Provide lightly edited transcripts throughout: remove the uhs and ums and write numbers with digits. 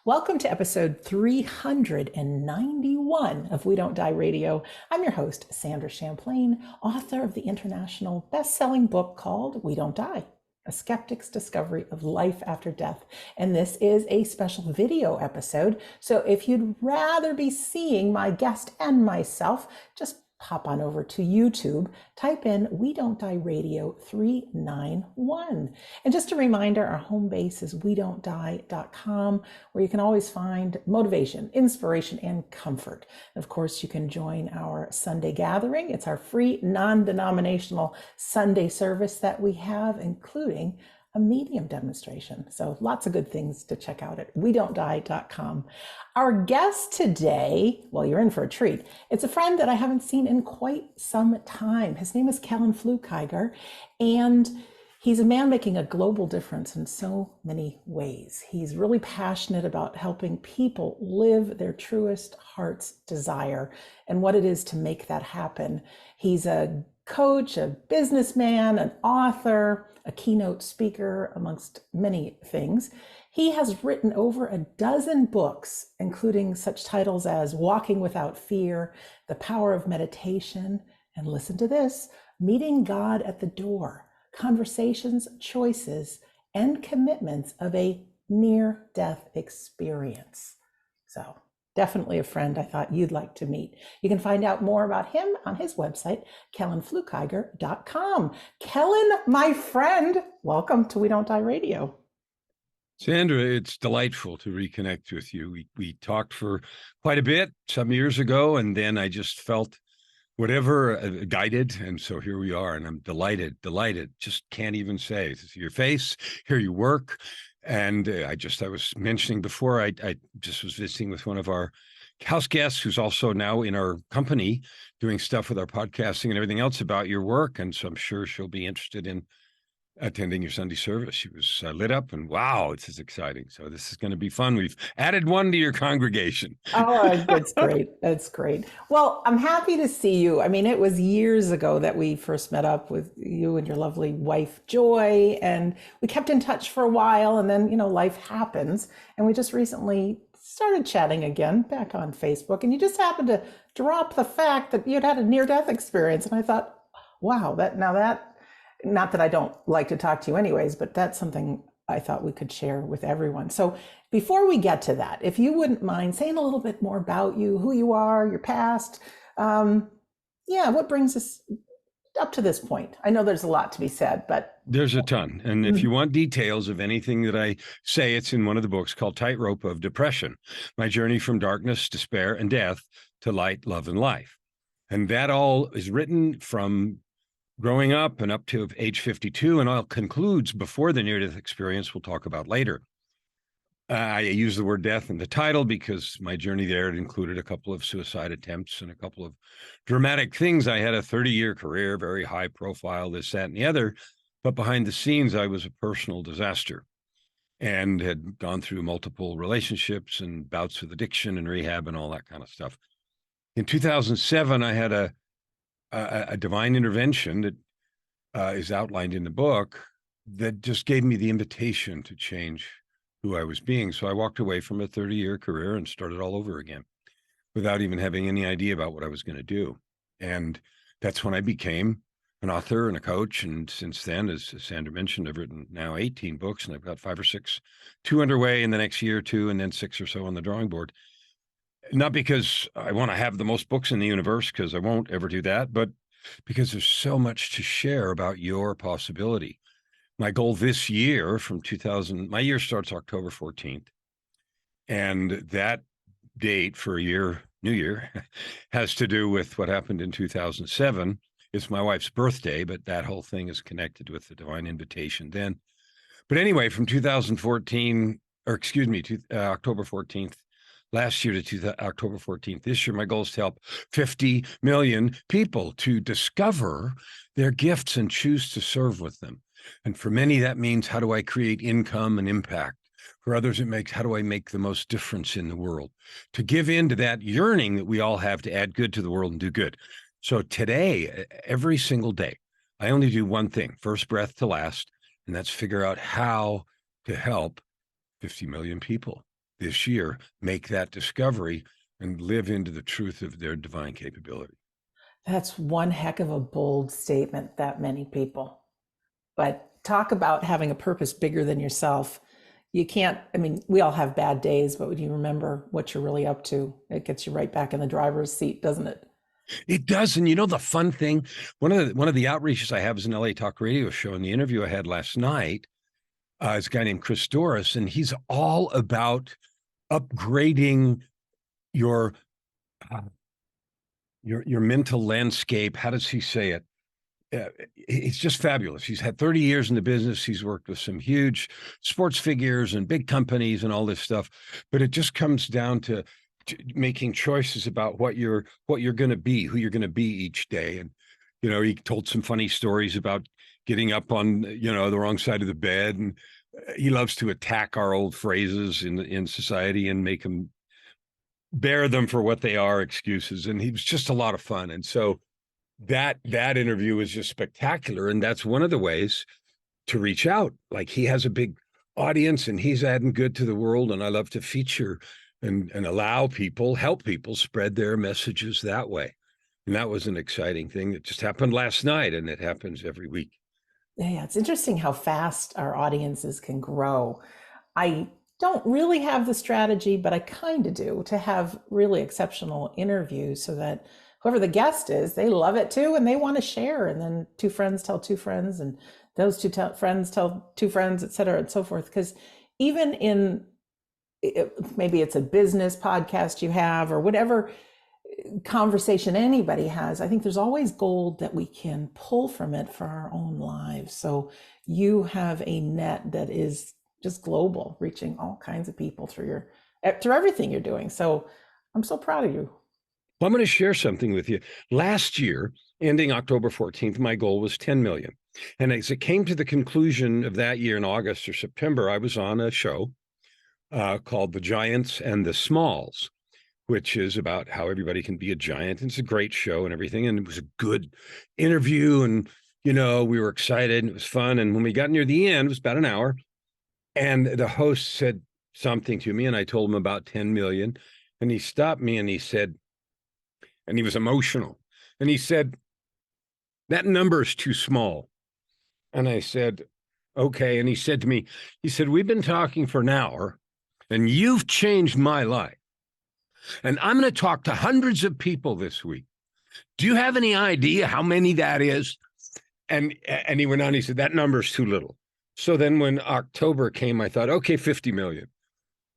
Welcome to episode 391 of We Don't Die Radio. I'm your host, Sandra Champlain, author of the international best-selling book called We Don't Die, A Skeptic's Discovery of Life After Death. And this is a special video episode. So if you'd rather be seeing my guest and myself, just hop on over to YouTube, type in We Don't Die Radio 391. And just a reminder, our home base is wedon'tdie.com, where you can always find motivation, inspiration, and comfort. And of course, you can join our Sunday gathering. It's our free, non-denominational Sunday service that we have, including a medium demonstration. So lots of good things to check out at wedon'tdie.com. Our guest today, well, you're in for a treat. It's a friend that I haven't seen in quite some time. His name is Kellan Fluckiger, and he's a man making a global difference in so many ways. He's really passionate about helping people live their truest heart's desire and what it is to make that happen. He's a coach, a businessman, an author, a keynote speaker, amongst many things. He has written over a dozen books, including such titles as Walking Without Fear, The Power of Meditation, and listen to this, Meeting God at the Door, Conversations, Choices, and Commitments of a Near-Death Experience. So definitely a friend I thought you'd like to meet. You can find out more about him on his website, kellanfluckiger.com. Kellan, my friend, welcome to We Don't Die Radio. Sandra, it's delightful to reconnect with you. We talked for quite a bit some years ago, and then I just felt whatever guided. And so here we are, and I'm delighted, just can't even say. To see your face, hear you work. And I was mentioning before, I just was visiting with one of our house guests who's also now in our company doing stuff with our podcasting and everything else about your work. And so I'm sure she'll be interested in attending your Sunday service. She was lit up and wow, this is exciting. So this is going to be fun. We've added one to your congregation. Oh, that's great. That's great. Well, I'm happy to see you. I mean, it was years ago that we first met up with you and your lovely wife, Joy, and we kept in touch for a while, and then, life happens. And we just recently started chatting again back on Facebook, and you just happened to drop the fact that you'd had a near-death experience. And I thought, wow, not that I don't like to talk to you anyways, but that's something I thought we could share with everyone. So before we get to that, if you wouldn't mind saying a little bit more about you, who you are, your past, what brings us up to this point? I know there's a lot to be said, but there's a ton. And if you want details of anything that I say, it's in one of the books called Tightrope of Depression, My Journey from Darkness, Despair, and Death to Light, Love, and Life. And that all is written from growing up and up to age 52, and all concludes before the near-death experience we'll talk about later. I use the word death in the title because my journey there included a couple of suicide attempts and a couple of dramatic things. I had a 30-year career, very high profile, this, that, and the other, but behind the scenes, I was a personal disaster and had gone through multiple relationships and bouts with addiction and rehab and all that kind of stuff. In 2007, I had a divine intervention that is outlined in the book that just gave me the invitation to change who I was being. So I walked away from a 30-year career and started all over again without even having any idea about what I was going to do. And that's when I became an author and a coach. And since then, as Sandra mentioned, I've written now 18 books, and I've got 5 or 6, 2 underway in the next year or two, and then 6 or so on the drawing board. Not because I want to have the most books in the universe, because I won't ever do that, but because there's so much to share about your possibility. My goal this year my year starts October 14th. And that date for New Year, has to do with what happened in 2007. It's my wife's birthday, but that whole thing is connected with the divine invitation then. But anyway, from 2014, October 14th, last year to October 14th. This year, my goal is to help 50 million people to discover their gifts and choose to serve with them. And for many, that means, how do I create income and impact? For others, it makes, how do I make the most difference in the world? To give in to that yearning that we all have to add good to the world and do good. So today, every single day, I only do one thing, first breath to last, and that's figure out how to help 50 million people. this year make that discovery and live into the truth of their divine capability. That's one heck of a bold statement, that many people. But talk about having a purpose bigger than yourself. You can't, I mean, we all have bad days, but when you remember what you're really up to, it gets you right back in the driver's seat, doesn't it? It does. And the fun thing, one of the outreaches I have is an LA Talk radio show. And the interview I had last night is a guy named Chris Doris, and he's all about upgrading your uh, your mental landscape. How does he say it? He's just fabulous. He's had 30 years in the business. He's worked with some huge sports figures and big companies and all this stuff. But it just comes down to making choices about what you're going to be, who you're going to be each day. And he told some funny stories about getting up on the wrong side of the bed, and he loves to attack our old phrases in society and make them bear them for what they are, excuses. And he was just a lot of fun. And so that interview was just spectacular. And that's one of the ways to reach out. Like, he has a big audience and he's adding good to the world. And I love to feature and help people spread their messages that way. And that was an exciting thing that just happened last night, and it happens every week. Yeah, it's interesting how fast our audiences can grow. I don't really have the strategy, but I kind of do, to have really exceptional interviews so that whoever the guest is, they love it too, and they want to share. And then two friends tell two friends, and those friends tell two friends, et cetera, and so forth. Because even maybe it's a business podcast you have, or whatever conversation anybody has, I think there's always gold that we can pull from it for our own lives. So you have a net that is just global, reaching all kinds of people through everything you're doing. So I'm so proud of you. Well, I'm going to share something with you. Last year, ending October 14th, my goal was 10 million. And as it came to the conclusion of that year in August or September, I was on a show called The Giants and the Smalls, which is about how everybody can be a giant. And it's a great show and everything. And it was a good interview. And, we were excited and it was fun. And when we got near the end, it was about an hour. And the host said something to me, and I told him about 10 million. And he stopped me and he said, and he was emotional. And he said, "That number is too small." And I said, "Okay." And he said to me, "We've been talking for an hour and you've changed my life. And I'm going to talk to hundreds of people this week. Do you have any idea how many that is?" And he went on, he said, "That number is too little." So then when October came, I thought, okay, 50 million.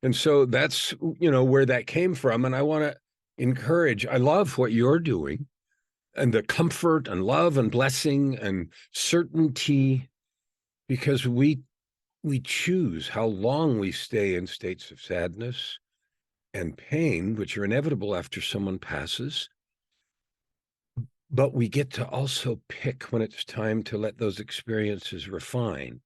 And so that's, where that came from. And I want to encourage, I love what you're doing, and the comfort and love and blessing and certainty, because we choose how long we stay in states of sadness and pain, which are inevitable after someone passes. But we get to also pick when it's time to let those experiences refine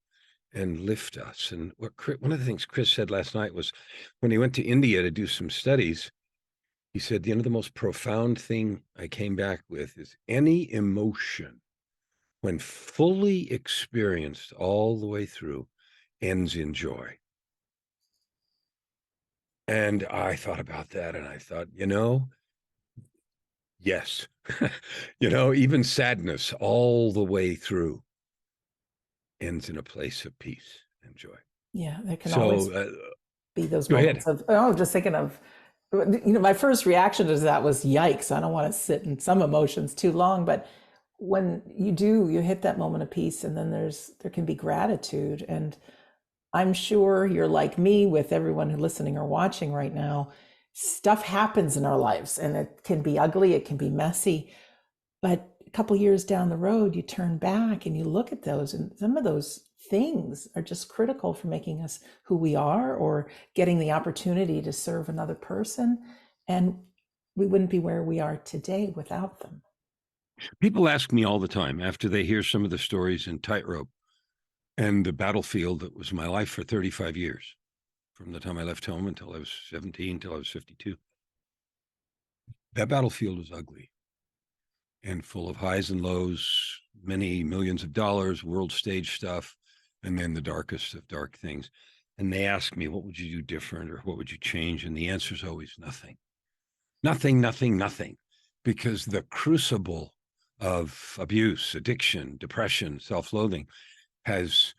and lift us. And one of the things Chris said last night was, when he went to India to do some studies, he said, the most profound thing I came back with is any emotion, when fully experienced all the way through, ends in joy. And I thought about that, and I thought, yes, even sadness all the way through ends in a place of peace and joy. Yeah, there can always be those moments ahead. just thinking of, my first reaction to that was, yikes, I don't want to sit in some emotions too long. But when you hit that moment of peace, and then there can be gratitude. And I'm sure you're like me, with everyone who's listening or watching right now. Stuff happens in our lives, and it can be ugly, it can be messy. But a couple years down the road, you turn back and you look at those, and some of those things are just critical for making us who we are, or getting the opportunity to serve another person. And we wouldn't be where we are today without them. People ask me all the time, after they hear some of the stories in Tightrope and the battlefield that was my life for 35 years, from the time I left home until I was 17, till I was 52. That battlefield was ugly and full of highs and lows, many millions of dollars, world stage stuff, and then the darkest of dark things. And they ask me, what would you do different or what would you change? And the answer is always nothing. Nothing, nothing, nothing. Because the crucible of abuse, addiction, depression, self-loathing has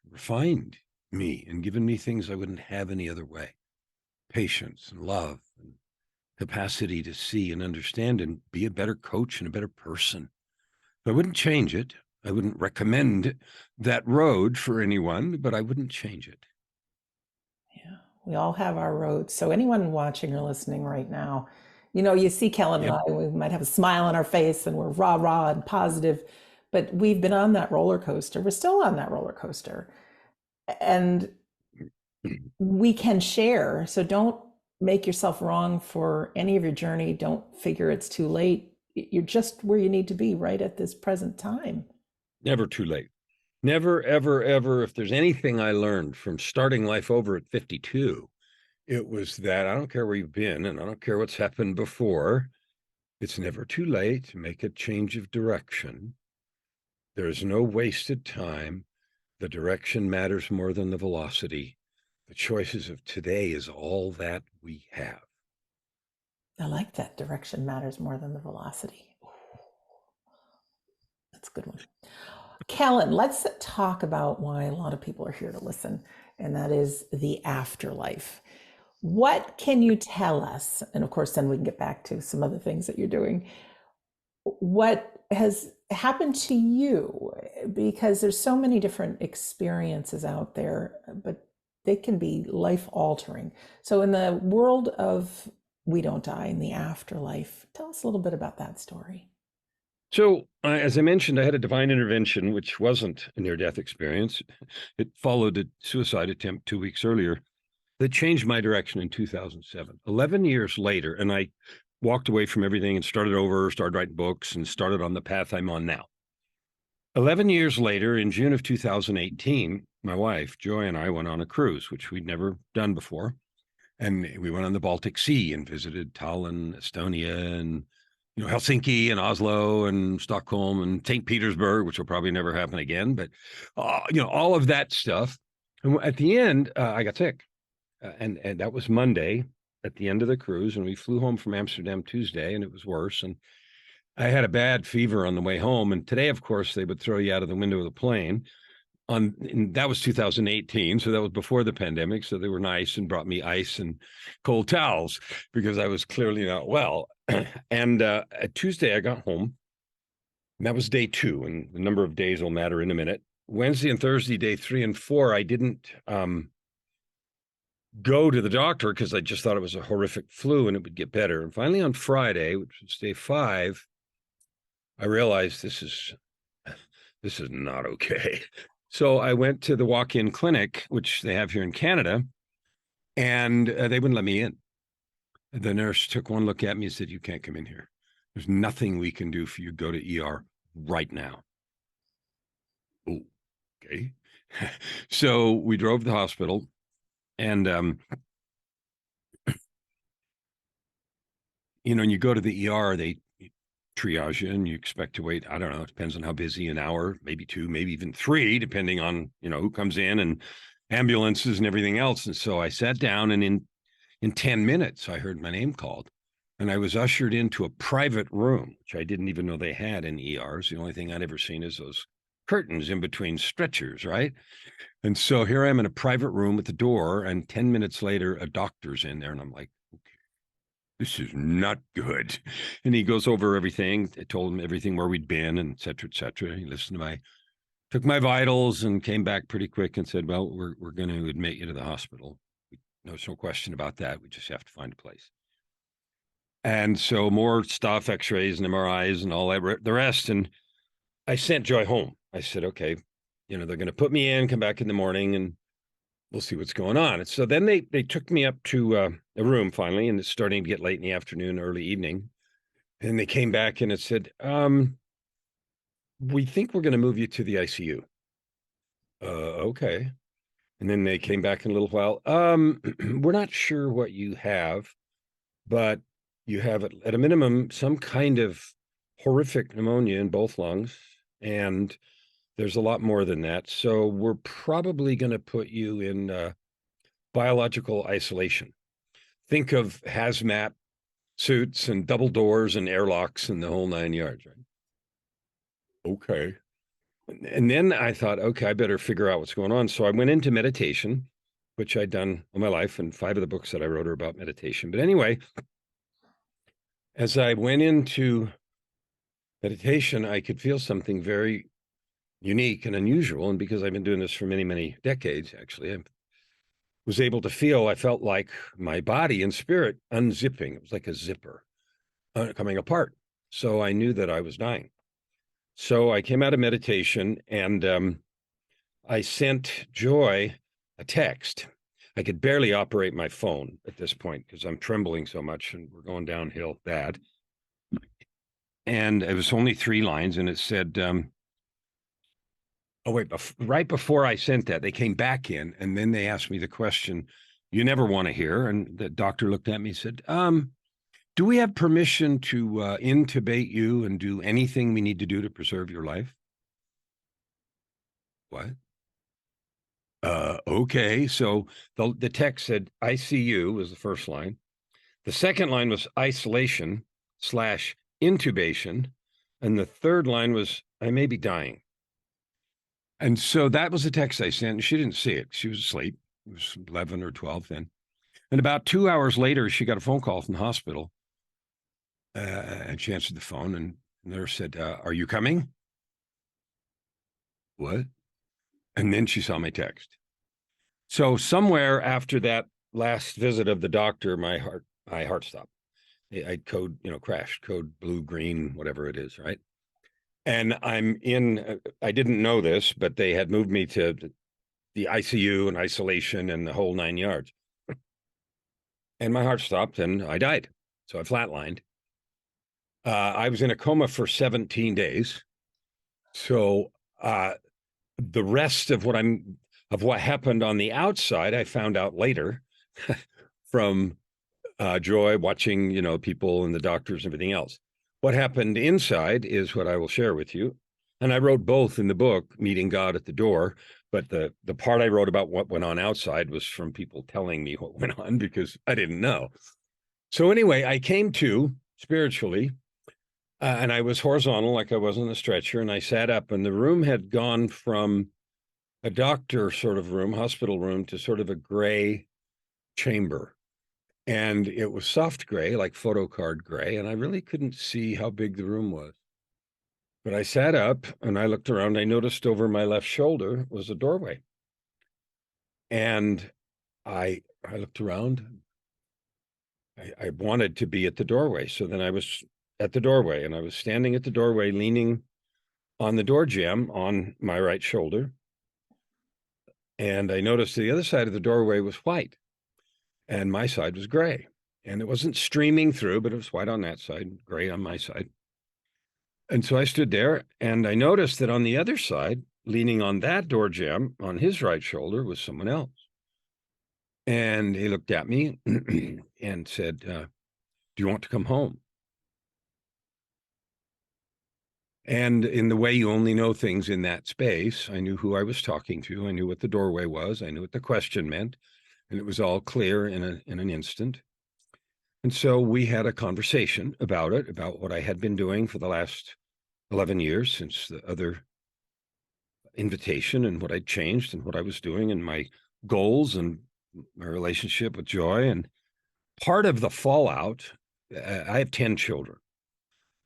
refined me and given me things I wouldn't have any other way. Patience and love and capacity to see and understand and be a better coach and a better person. I wouldn't change it. I wouldn't recommend that road for anyone, but I wouldn't change it. Yeah, we all have our roads. So anyone watching or listening right now, you know, you see Kellan and Yep. I, we might have a smile on our face and we're rah rah and positive, but we've been on that roller coaster. We're still on that roller coaster. And we can share. So don't make yourself wrong for any of your journey. Don't figure it's too late. You're just where you need to be right at this present time. Never too late. Never, ever, ever. If there's anything I learned from starting life over at 52, it was that I don't care where you've been and I don't care what's happened before. It's never too late to make a change of direction. There's no wasted time. The direction matters more than the velocity. The choices of today is all that we have. I like that. Direction matters more than the velocity. That's a good one. Kellan, let's talk about why a lot of people are here to listen, and that is the afterlife. What can you tell us? And of course, then we can get back to some other things that you're doing. What has happened to you? Because there's so many different experiences out there, but they can be life altering. So, in the world of We Don't Die in the afterlife, tell us a little bit about that story. So, as I mentioned, I had a divine intervention, which wasn't a near death experience. It followed a suicide attempt 2 weeks earlier that changed my direction in 2007. 11 years later, and I walked away from everything and started over, started writing books, and started on the path I'm on now. 11 years later, in June of 2018, my wife, Joy, and I went on a cruise, which we'd never done before. And we went on the Baltic Sea and visited Tallinn, Estonia, and Helsinki and Oslo and Stockholm and St. Petersburg, which will probably never happen again. But all of that stuff. And at the end, I got sick, and that was Monday at the end of the cruise, and we flew home from Amsterdam Tuesday, and it was worse. And I had a bad fever on the way home. And today, of course, they would throw you out of the window of the plane. And that was 2018, so that was before the pandemic. So they were nice and brought me ice and cold towels because I was clearly not well. And at Tuesday, I got home. And that was day 2, and the number of days will matter in a minute. Wednesday and Thursday, day 3 and 4, I didn't go to the doctor because I just thought it was a horrific flu and it would get better. And finally, on Friday, which was day 5, I realized this is not okay. So I went to the walk-in clinic, which they have here in Canada, and they wouldn't let me in. The nurse took one look at me and said, "You can't come in here. There's nothing we can do for you. Go to ER right now." Oh, okay. So we drove to the hospital, and and you go to the ER, they triage you, and you expect to wait. I don't know. It depends on how busy, an hour, maybe 2, maybe even 3, depending on, who comes in and ambulances and everything else. And so I sat down, and in 10 minutes, I heard my name called, and I was ushered into a private room, which I didn't even know they had in ERs. The only thing I'd ever seen is those curtains in between stretchers, right? And so here I am in a private room at the door, and 10 minutes later, a doctor's in there, and I'm like, this is not good. And he goes over everything. I told him everything, where we'd been, and et cetera, et cetera. He listened to took my vitals and came back pretty quick and said, "Well, we're going to admit you to the hospital. There's no question about that. We just have to find a place." And so more stuff, x-rays and MRIs and all that, the rest. And I sent Joy home. I said, "Okay, they're going to put me in, come back in the morning, and we'll see what's going on." And so then they took me up to a room finally, and it's starting to get late in the afternoon, early evening. And they came back and it said, "We think we're going to move you to the ICU." Okay. And then they came back in a little while. We're not sure what you have, but you have at a minimum some kind of horrific pneumonia in both lungs, and There's a lot more than that. So we're probably going to put you in biological isolation. Think of hazmat suits and double doors and airlocks and the whole 9 yards, right? Okay. And then I thought, okay, I better figure out what's going on. So I went into meditation, which I'd done all my life, and 5 of the books that I wrote are about meditation. But anyway, as I went into meditation, I could feel something very unique and unusual. And because I've been doing this for many, many decades, actually, I was able to feel, I felt like my body and spirit unzipping. It was like a zipper coming apart. So I knew that I was dying. So I came out of meditation and I sent Joy a text. I could barely operate my phone at this point because I'm trembling so much and we're going downhill bad. And it was only 3 lines and it said, oh, wait, right before I sent that, they came back in and then they asked me the question you never want to hear. And the doctor looked at me and said, do we have permission to intubate you and do anything we need to do to preserve your life? What? Okay. So the text said ICU was the first line. The second line was isolation / intubation. And the third line was I may be dying. And so that was the text I sent. And she didn't see it. She was asleep. It was 11 or 12 then. And about 2 hours later, she got a phone call from the hospital. And she answered the phone and the nurse said, are you coming? What? And then she saw my text. So somewhere after that last visit of the doctor, my heart stopped. I'd code, crashed, code blue, green, whatever it is, right? And I didn't know this, but they had moved me to the ICU and isolation and the whole 9 yards. And my heart stopped and I died. So I flatlined. I was in a coma for 17 days. So the rest of what happened on the outside, I found out later from Joy watching, people and the doctors and everything else. What happened inside is what I will share with you. And I wrote both in the book, Meeting God at the Door. But the part I wrote about what went on outside was from people telling me what went on because I didn't know. So anyway, I came to spiritually and I was horizontal like I was on the stretcher. And I sat up and the room had gone from a doctor sort of room, hospital room, to sort of a gray chamber. And it was soft gray, like photo card gray. And I really couldn't see how big the room was. But I sat up and I looked around. I noticed over my left shoulder was a doorway. And I looked around. I wanted to be at the doorway. So then I was at the doorway and I was standing at the doorway, leaning on the door jamb on my right shoulder. And I noticed the other side of the doorway was white and my side was gray. And it wasn't streaming through, but it was white on that side, gray on my side. And so I stood there and I noticed that on the other side, leaning on that door jamb on his right shoulder was someone else. And he looked at me and said, do you want to come home? And in the way you only know things in that space, I knew who I was talking to. I knew what the doorway was. I knew what the question meant. And it was all clear in an instant. And so we had a conversation about it, about what I had been doing for the last 11 years since the other invitation and what I'd changed and what I was doing and my goals and my relationship with Joy. And part of the fallout, I have 10 children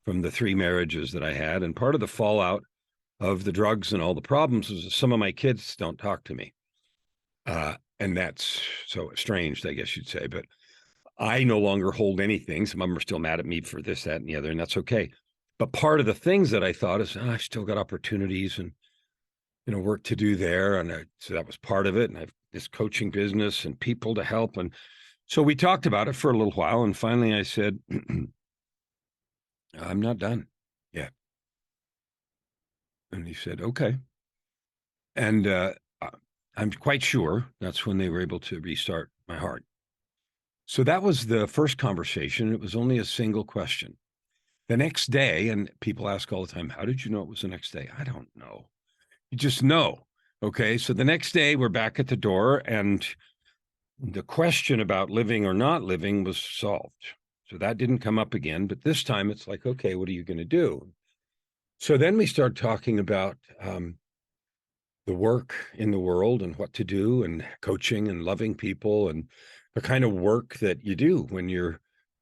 from the 3 marriages that I had. And part of the fallout of the drugs and all the problems was some of my kids don't talk to me. And that's so estranged, I guess you'd say. But I no longer hold anything. Some of them are still mad at me for this, that, and the other, and that's okay. But part of the things that I thought is, I still got opportunities and, work to do there. And so that was part of it. And I've this coaching business and people to help. And so we talked about it for a little while. And finally I said, I'm not done yet. And he said, okay. And I'm quite sure that's when they were able to restart my heart. So that was the first conversation. It was only a single question. The next day, and people ask all the time, how did you know it was the next day? I don't know. You just know. Okay. So the next day we're back at the door, and the question about living or not living was solved. So that didn't come up again. But this time it's like, okay, what are you going to do? So then we start talking about the work in the world and what to do, and coaching and loving people, and the kind of work that you do when you're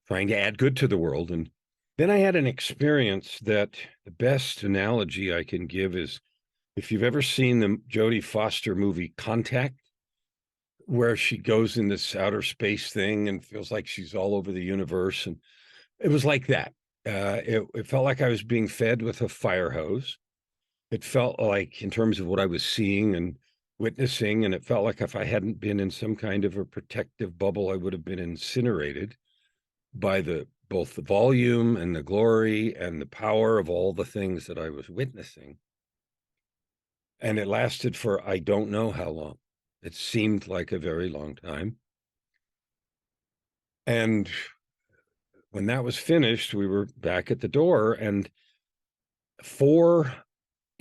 trying to add good to the world. And then I had an experience that the best analogy I can give is, if you've ever seen the Jodie Foster movie Contact, where she goes in this outer space thing and feels like she's all over the universe. And it was like that. It felt like I was being fed with a fire hose. It felt like, in terms of what I was seeing and witnessing, and it felt like if I hadn't been in some kind of a protective bubble, I would have been incinerated by both the volume and the glory and the power of all the things that I was witnessing. And it lasted for, I don't know how long. It seemed like a very long time. And when that was finished, we were back at the door, and 4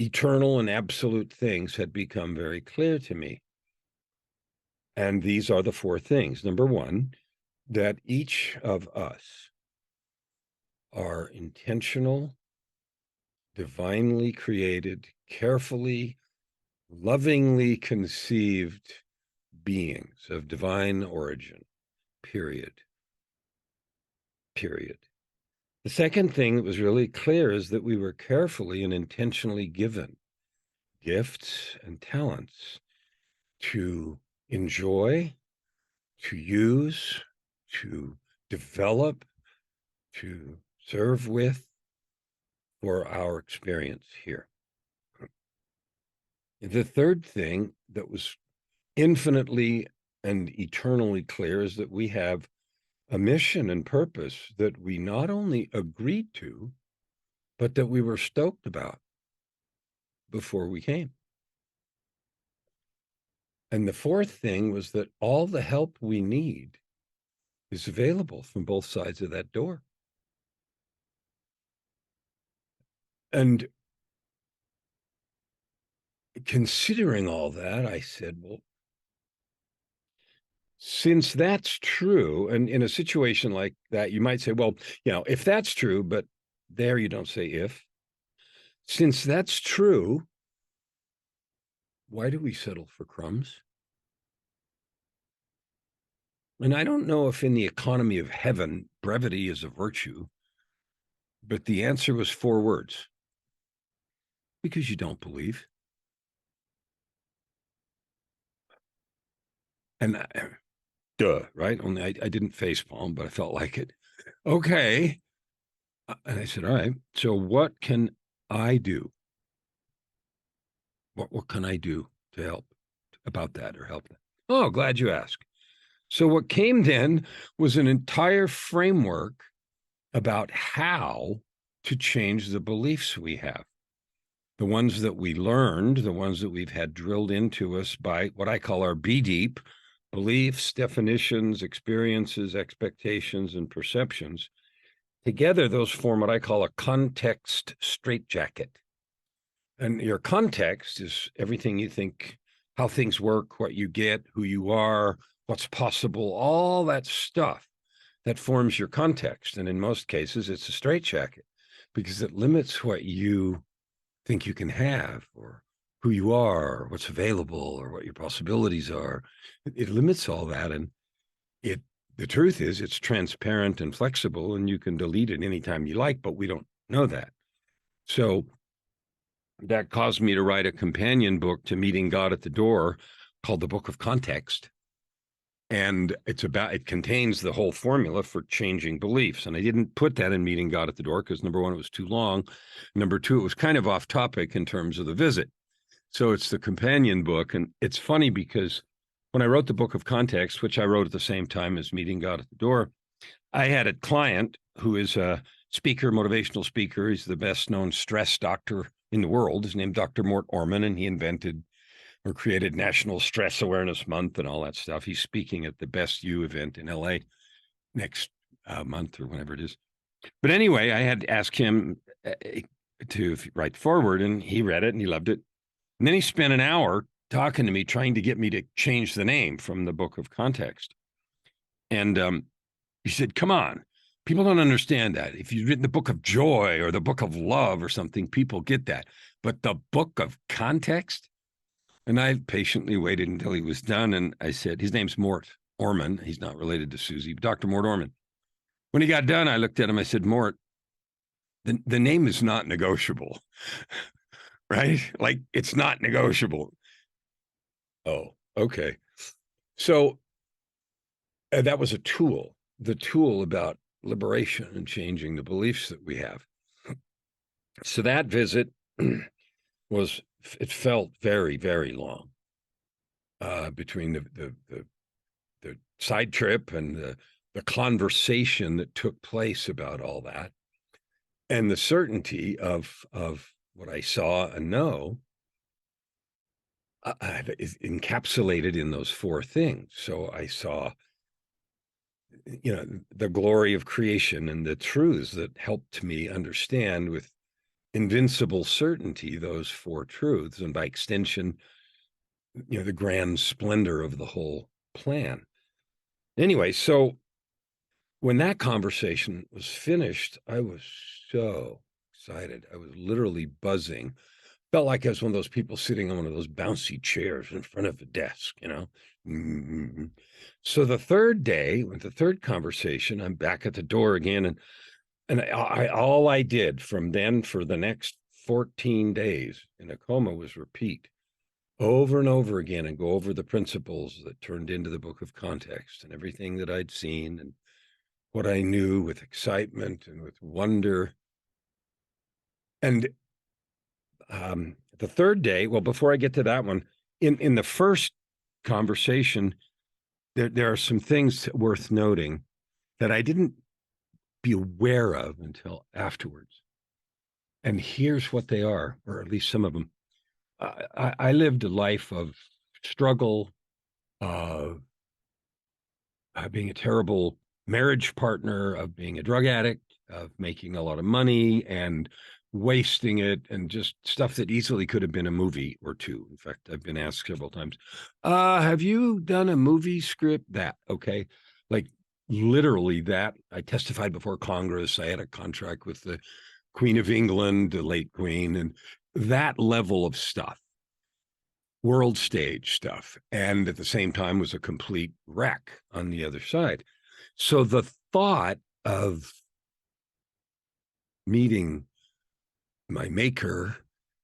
eternal and absolute things had become very clear to me. And these are the 4 things. Number 1, that each of us are intentional, divinely created, carefully, lovingly conceived beings of divine origin, period. Period. The second thing that was really clear is that we were carefully and intentionally given gifts and talents to enjoy, to use, to develop, to serve with for our experience here. The third thing that was infinitely and eternally clear is that we have a mission and purpose that we not only agreed to, but that we were stoked about before we came. And the fourth thing was that all the help we need is available from both sides of that door. And considering all that, I said, well, since that's true, and in a situation like that, you might say, well, if that's true, but there you don't say if. Since that's true, why do we settle for crumbs? And I don't know if in the economy of heaven, brevity is a virtue, but the answer was 4 words: because you don't believe. And duh, right? Only I didn't facepalm, but I felt like it. Okay. And I said, all right, so what can I do? What can I do to help about that, or help that? Oh, glad you asked. So what came then was an entire framework about how to change the beliefs we have. The ones that we learned, the ones that we've had drilled into us by what I call our be deep: beliefs, definitions, experiences, expectations, and perceptions. Together, those form what I call a context straitjacket. And your context is everything you think, how things work, what you get, who you are, what's possible, all that stuff that forms your context. And in most cases, it's a straitjacket because it limits what you think you can have, or who you are, or what's available, or what your possibilities are. It limits all that. And the truth is, it's transparent and flexible, and you can delete it anytime you like, but we don't know that. So that caused me to write a companion book to Meeting God at the Door called The Book of Context. And it contains the whole formula for changing beliefs. And I didn't put that in Meeting God at the Door because, number 1, it was too long. Number 2, it was kind of off topic in terms of the visit. So it's the companion book. And it's funny because when I wrote the Book of Context, which I wrote at the same time as Meeting God at the Door, I had a client who is a speaker, motivational speaker. He's the best known stress doctor in the world. His name Dr. Mort Orman, and he invented or created National Stress Awareness Month and all that stuff. He's speaking at the Best You event in LA next month or whenever it is. But anyway, I had asked him to write forward, and he read it and he loved it. And then he spent an hour talking to me, trying to get me to change the name from the Book of Context. And he said, come on, people don't understand that. If you've written the Book of Joy or the Book of Love or something, people get that. But the Book of Context? And I patiently waited until he was done. And I said, his name's Mort Orman. He's not related to Susie, but Dr. Mort Orman. When he got done, I looked at him. I said, Mort, the name is not negotiable, right? Like, it's not negotiable. Oh, okay. So that was a tool, the tool about liberation and changing the beliefs that we have. So that visit it felt very, very long between the side trip and the conversation that took place about all that, and the certainty of what I saw and know is encapsulated in those four things. So I saw, the glory of creation and the truths that helped me understand with invincible certainty those four truths, and by extension, the grand splendor of the whole plan. Anyway, so when that conversation was finished, I was so excited. I was literally buzzing. Felt like I was one of those people sitting on one of those bouncy chairs in front of a desk, Mm-hmm. So the third day, with the third conversation, I'm back at the door again, and all I did from then for the next 14 days in a coma was repeat over and over again and go over the principles that turned into the Book of Context and everything that I'd seen and what I knew with excitement and with wonder. And the third day, well, before I get to that one, in the first conversation, there are some things worth noting that I didn't be aware of until afterwards. And here's what they are, or at least some of them. I lived a life of struggle, of being a terrible marriage partner, of being a drug addict, of making a lot of money and wasting it, and just stuff that easily could have been a movie or two. In fact, I've been asked several times, have you done a movie script? That, okay. Like literally that. I testified before Congress. I had a contract with the Queen of England, the late Queen, and that level of stuff, world stage stuff, and at the same time was a complete wreck on the other side. So the thought of meeting my maker,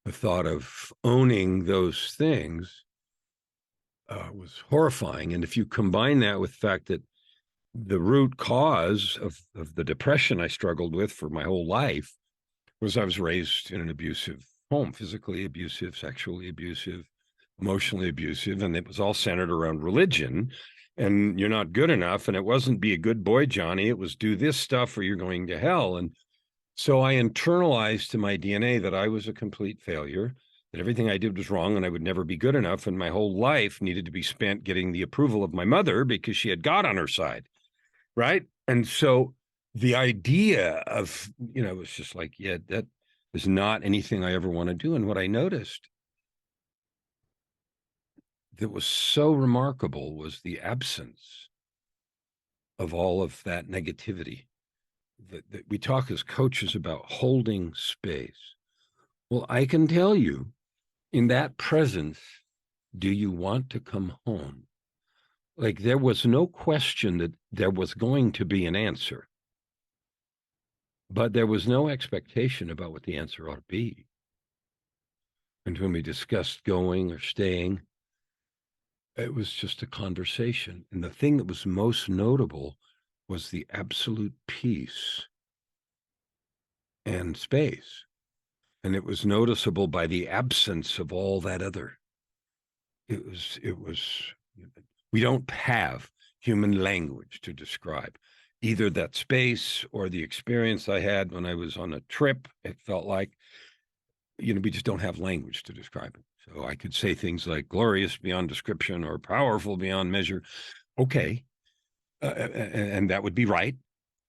the thought of owning those things was horrifying. And if you combine that with the fact that the root cause of the depression I struggled with for my whole life was I was raised in an abusive home, physically abusive, sexually abusive, emotionally abusive, and it was all centered around religion. And you're not good enough. And it wasn't be a good boy, Johnny. It was do this stuff or you're going to hell. And so I internalized to my DNA that I was a complete failure, that everything I did was wrong and I would never be good enough. And my whole life needed to be spent getting the approval of my mother because she had God on her side. Right. And so the idea of, was just like, yeah, that is not anything I ever want to do. And what I noticed that was so remarkable was the absence of all of that negativity. That we talk as coaches about holding space. Well, I can tell you, in that presence, do you want to come home? Like there was no question that there was going to be an answer, but there was no expectation about what the answer ought to be. And when we discussed going or staying, it was just a conversation. And the thing that was most notable was the absolute peace and space. And it was noticeable by the absence of all that other. It was, we don't have human language to describe either that space or the experience I had when I was on a trip. It felt like, we just don't have language to describe it. So I could say things like glorious beyond description or powerful beyond measure. Okay. And that would be right.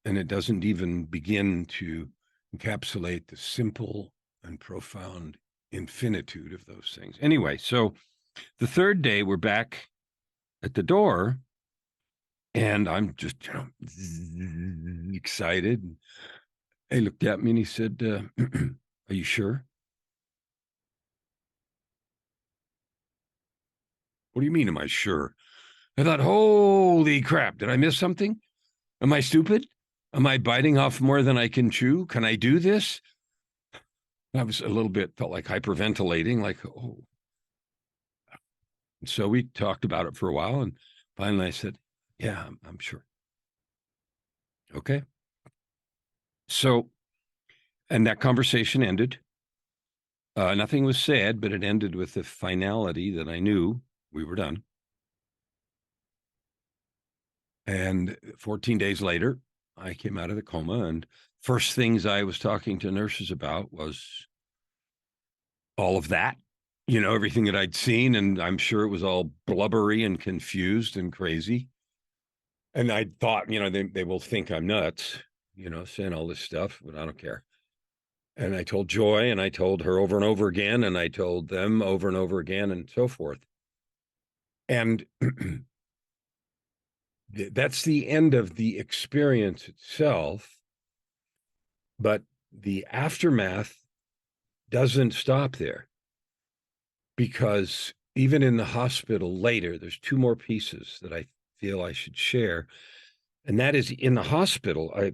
And it doesn't even begin to encapsulate the simple and profound infinitude of those things. Anyway, so the third day we're back at the door, and I'm just, excited. He looked at me and he said, are you sure? What do you mean, am I sure? I thought, holy crap, did I miss something? Am I stupid? Am I biting off more than I can chew? Can I do this? I was a little bit, felt like hyperventilating, like, oh. So we talked about it for a while, and finally I said, yeah, I'm sure. Okay. So, and that conversation ended. Nothing was said, but it ended with the finality that I knew we were done. And 14 days later, I came out of the coma, and first things I was talking to nurses about was all of that, everything that I'd seen. And I'm sure it was all blubbery and confused and crazy. And I thought, they will think I'm nuts, saying all this stuff, but I don't care. And I told Joy, and I told her over and over again, and I told them over and over again, and so forth. And that's the end of the experience itself. But the aftermath doesn't stop there, because even in the hospital later, there's two more pieces that I feel I should share. And that is, in the hospital, I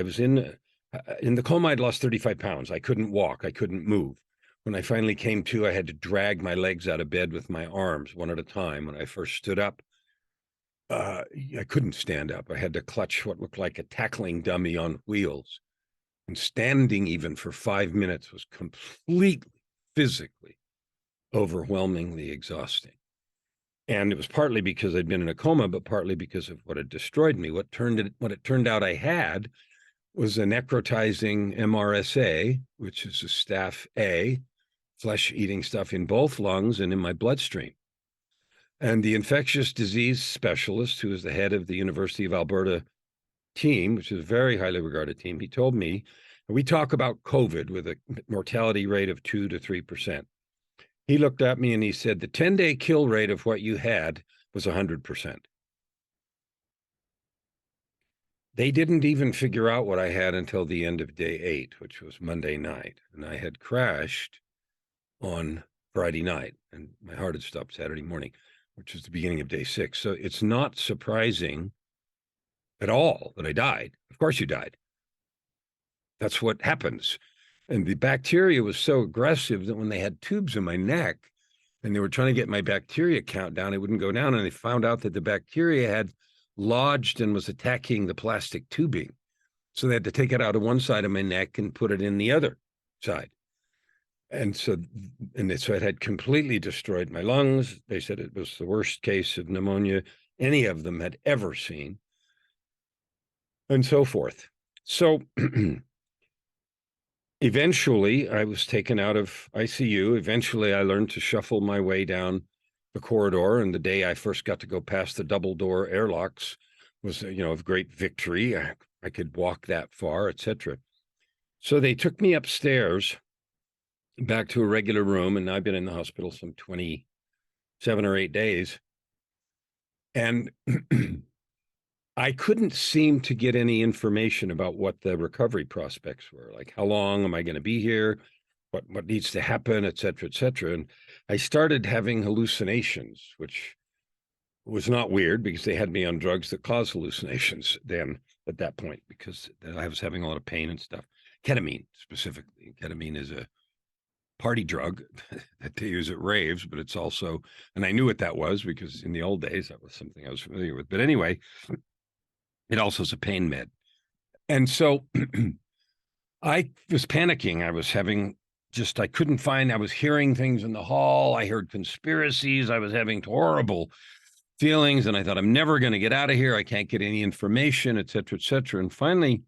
was in the coma. I'd lost 35 pounds. I couldn't walk. I couldn't move. When I finally came to, I had to drag my legs out of bed with my arms one at a time. When I first stood up, I couldn't stand up. I had to clutch what looked like a tackling dummy on wheels. And standing even for 5 minutes was completely physically overwhelmingly exhausting. And it was partly because I'd been in a coma, but partly because of what had destroyed me. What it turned out I had was a necrotizing MRSA, which is a staph A, flesh-eating stuff in both lungs and in my bloodstream. And the infectious disease specialist, who is the head of the University of Alberta team, which is a very highly regarded team, he told me, we talk about COVID with a mortality rate of 2 to 3%. He looked at me and he said, the 10-day kill rate of what you had was 100%. They didn't even figure out what I had until the end of day 8, which was Monday night. And I had crashed on Friday night, and my heart had stopped Saturday morning, which was the beginning of day 6. So it's not surprising at all that I died. Of course you died. That's what happens. And the bacteria was so aggressive that when they had tubes in my neck and they were trying to get my bacteria count down, it wouldn't go down. And they found out that the bacteria had lodged and was attacking the plastic tubing. So they had to take it out of one side of my neck and put it in the other side. And so it had completely destroyed my lungs. They said it was the worst case of pneumonia any of them had ever seen, and so forth. So eventually I was taken out of ICU. Eventually I learned to shuffle my way down the corridor. And the day I first got to go past the double door airlocks was, of great victory. I could walk that far, etc. So they took me upstairs back to a regular room. And I've been in the hospital some 27 or 8 days. And I couldn't seem to get any information about what the recovery prospects were. Like, how long am I going to be here? What needs to happen, et cetera, et cetera. And I started having hallucinations, which was not weird because they had me on drugs that cause hallucinations then at that point, because I was having a lot of pain and stuff. Ketamine specifically. Ketamine is a party drug that they use at raves, but it's also, and I knew what that was because in the old days, that was something I was familiar with. But anyway, it also is a pain med. And so I was panicking. I was having I couldn't find, I was hearing things in the hall. I heard conspiracies. I was having horrible feelings. And I thought, I'm never going to get out of here. I can't get any information, et cetera, et cetera. And finally,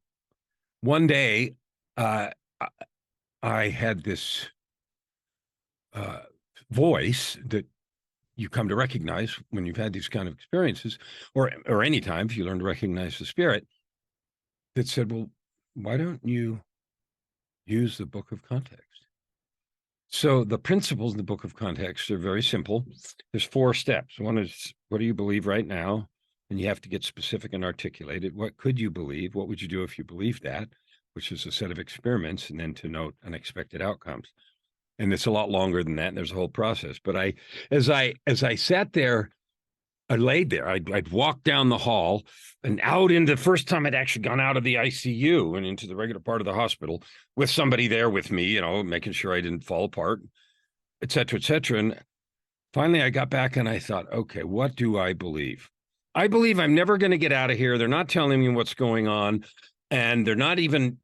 one day, I had this voice that you come to recognize when you've had these kind of experiences, or any time if you learn to recognize the spirit, that said, well, why don't you use the book of context? So the principles in the Book of Context are very simple. There's 4 steps. One is, what do you believe right now? And you have to get specific and articulate it. What could you believe? What would you do if you believed that? Which is a set of experiments, and then to note unexpected outcomes. And it's a lot longer than that. And there's a whole process. But as I sat there, I laid there. I'd walked down the hall and out into the first time I'd actually gone out of the ICU and into the regular part of the hospital with somebody there with me, making sure I didn't fall apart, et cetera, et cetera. And finally, I got back and I thought, okay, what do I believe? I believe I'm never going to get out of here. They're not telling me what's going on. And they're not even,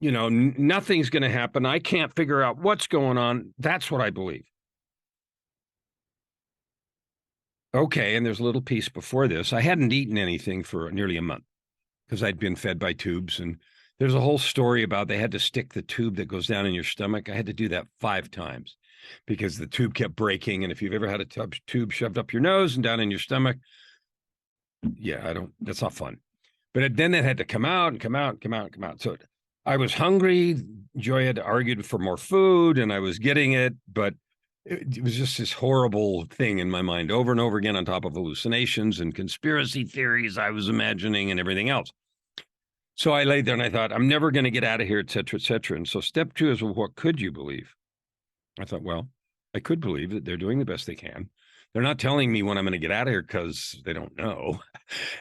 nothing's going to happen. I can't figure out what's going on. That's what I believe. Okay, and there's a little piece before this. I hadn't eaten anything for nearly a month because I'd been fed by tubes. And there's a whole story about they had to stick the tube that goes down in your stomach. I had to do that 5 times because the tube kept breaking. And if you've ever had a tube shoved up your nose and down in your stomach, yeah, that's not fun. But then it had to come out and come out and come out and come out. So I was hungry. Joy had argued for more food and I was getting it, but it was just this horrible thing in my mind over and over again, on top of hallucinations and conspiracy theories I was imagining and everything else. So I laid there and I thought, I'm never going to get out of here, et cetera, et cetera. And so step 2 is, well, what could you believe? I thought, well, I could believe that they're doing the best they can. They're not telling me when I'm going to get out of here because they don't know.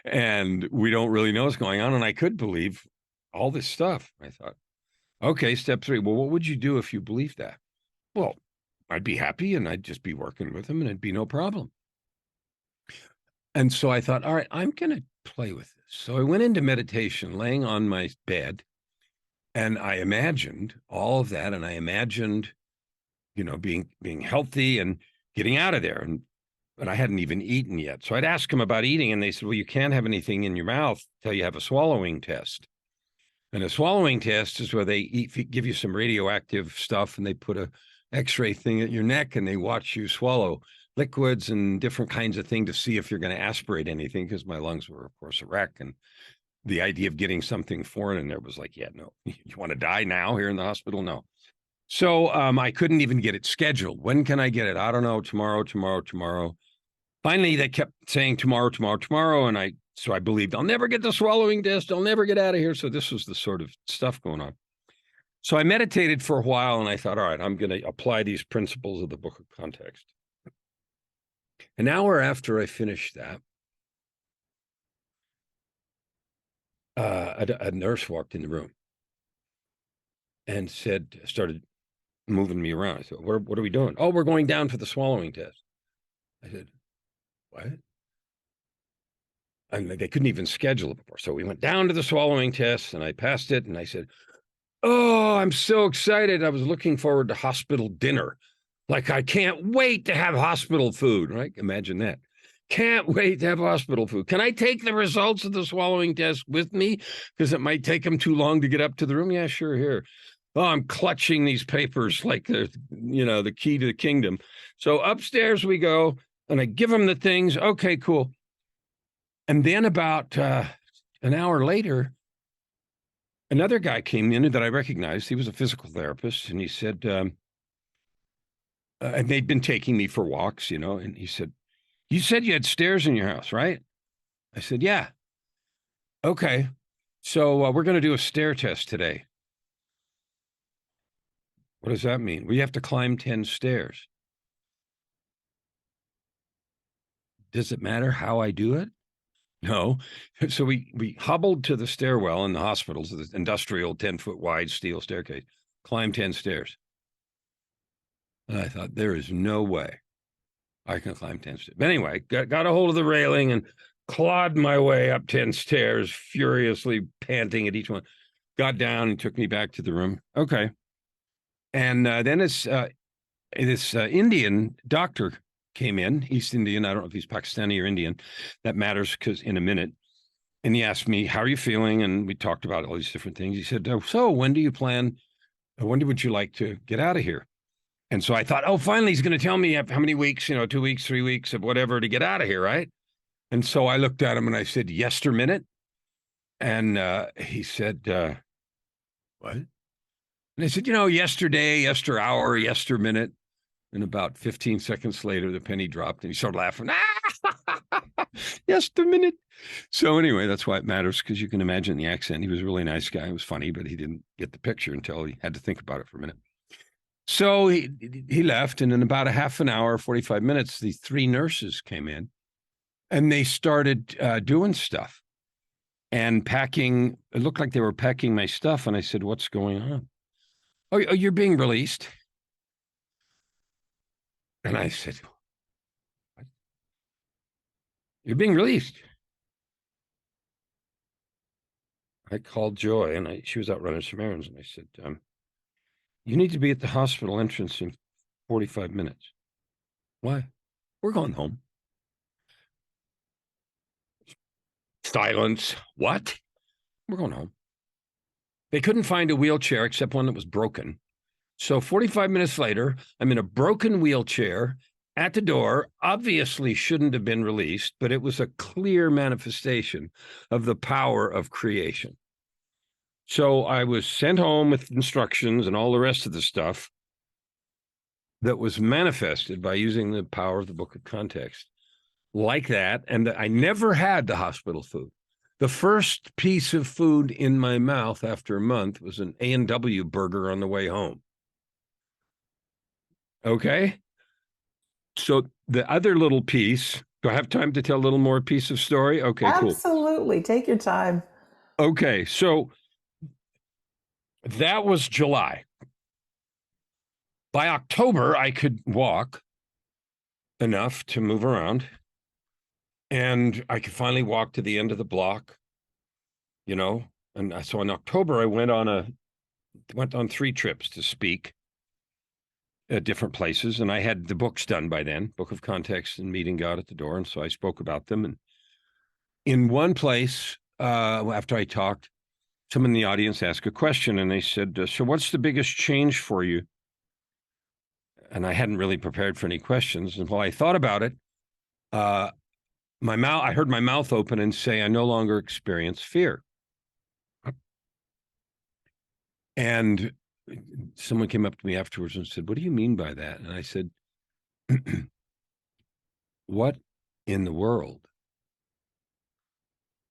And we don't really know what's going on. And I could believe all this stuff. I thought, okay, step 3. Well, what would you do if you believed that? Well, I'd be happy and I'd just be working with them and it'd be no problem. And so I thought, all right, I'm going to play with this. So I went into meditation, laying on my bed, and I imagined all of that. And I imagined, being healthy and getting out of there. But I hadn't even eaten yet. So I'd ask them about eating. And they said, well, you can't have anything in your mouth until you have a swallowing test. And a swallowing test is where they give you some radioactive stuff and they put a X-ray thing at your neck and they watch you swallow liquids and different kinds of things to see if you're going to aspirate anything, because my lungs were, of course, a wreck. And the idea of getting something foreign in there was like, yeah, no, you want to die now here in the hospital? No. So I couldn't even get it scheduled. When can I get it? I don't know. Tomorrow. Finally, they kept saying tomorrow. And I believed I'll never get the swallowing test. I'll never get out of here. So this was the sort of stuff going on. So I meditated for a while and I thought, all right, I'm going to apply these principles of the Book of Context. An hour after I finished that, a nurse walked in the room and started moving me around. I said, what are we doing? Oh, we're going down for the swallowing test. I said, what? And they couldn't even schedule it before. So we went down to the swallowing test and I passed it. And I said, oh, I'm so excited. I was looking forward to hospital dinner. Like, I can't wait to have hospital food, right? Imagine that. Can't wait to have hospital food. Can I take the results of the swallowing test with me? Because it might take them too long to get up to the room. Yeah, sure, here. Oh, I'm clutching these papers like the key to the kingdom. So upstairs we go, and I give them the things. Okay, cool. And then about an hour later, another guy came in that I recognized. He was a physical therapist, and he said, and they'd been taking me for walks, and he said, you said you had stairs in your house, right? I said, yeah. Okay. So we're going to do a stair test today. What does that mean? We have to climb 10 stairs. Does it matter how I do it? No. So we hobbled to the stairwell in the hospitals, the industrial 10-foot wide steel staircase, climbed 10 stairs. And I thought, there is no way I can climb 10 stairs. But anyway, got a hold of the railing and clawed my way up 10 stairs, furiously panting at each one. Got down and took me back to the room. Okay. And then this Indian doctor came in, East Indian. I don't know if he's Pakistani or Indian. That matters because in a minute. And he asked me, how are you feeling? And we talked about all these different things. He said, so when would you like to get out of here? And so I thought, oh, finally, he's going to tell me how many weeks, 2 weeks, 3 weeks of whatever to get out of here, right? And so I looked at him and I said, yesterminute. And he said, what? And I said, yesterday, yester hour, yester minute. And about 15 seconds later, the penny dropped and he started laughing. Yester minute. So anyway, that's why it matters, because you can imagine the accent. He was a really nice guy. It was funny, but he didn't get the picture until he had to think about it for a minute. So he left, and in about a half an hour, 45 minutes, the three nurses came in, and they started doing stuff and packing. It looked like they were packing my stuff, and I said, "What's going on?" Oh, you're being released. And I said, "What? You're being released." I called Joy, and she was out running some errands, and I said, "You need to be at the hospital entrance in 45 minutes." Why? We're going home. Silence. What? We're going home. They couldn't find a wheelchair except one that was broken. So 45 minutes later, I'm in a broken wheelchair at the door. Obviously shouldn't have been released, but it was a clear manifestation of the power of creation. So I was sent home with instructions and all the rest of the stuff that was manifested by using the power of the book of context like that. And I never had the hospital food. The first piece of food in my mouth after a month was an A&W burger on the way home. Okay. So the other little piece, do I have time to tell a little more piece of story? Okay, cool. Absolutely. Take your time. Okay. So that was July. By October, I could walk enough to move around, and I could finally walk to the end of the block, And so in October, I went on 3 trips to speak at different places, and I had the books done by then, Book of Context and Meeting God at the Door, and so I spoke about them. And in one place, after I talked, someone in the audience asked a question, and they said, "So what's the biggest change for you?" And I hadn't really prepared for any questions. And while I thought about it, I heard my mouth open and say, "I no longer experience fear." And someone came up to me afterwards and said, "What do you mean by that?" And I said, "What in the world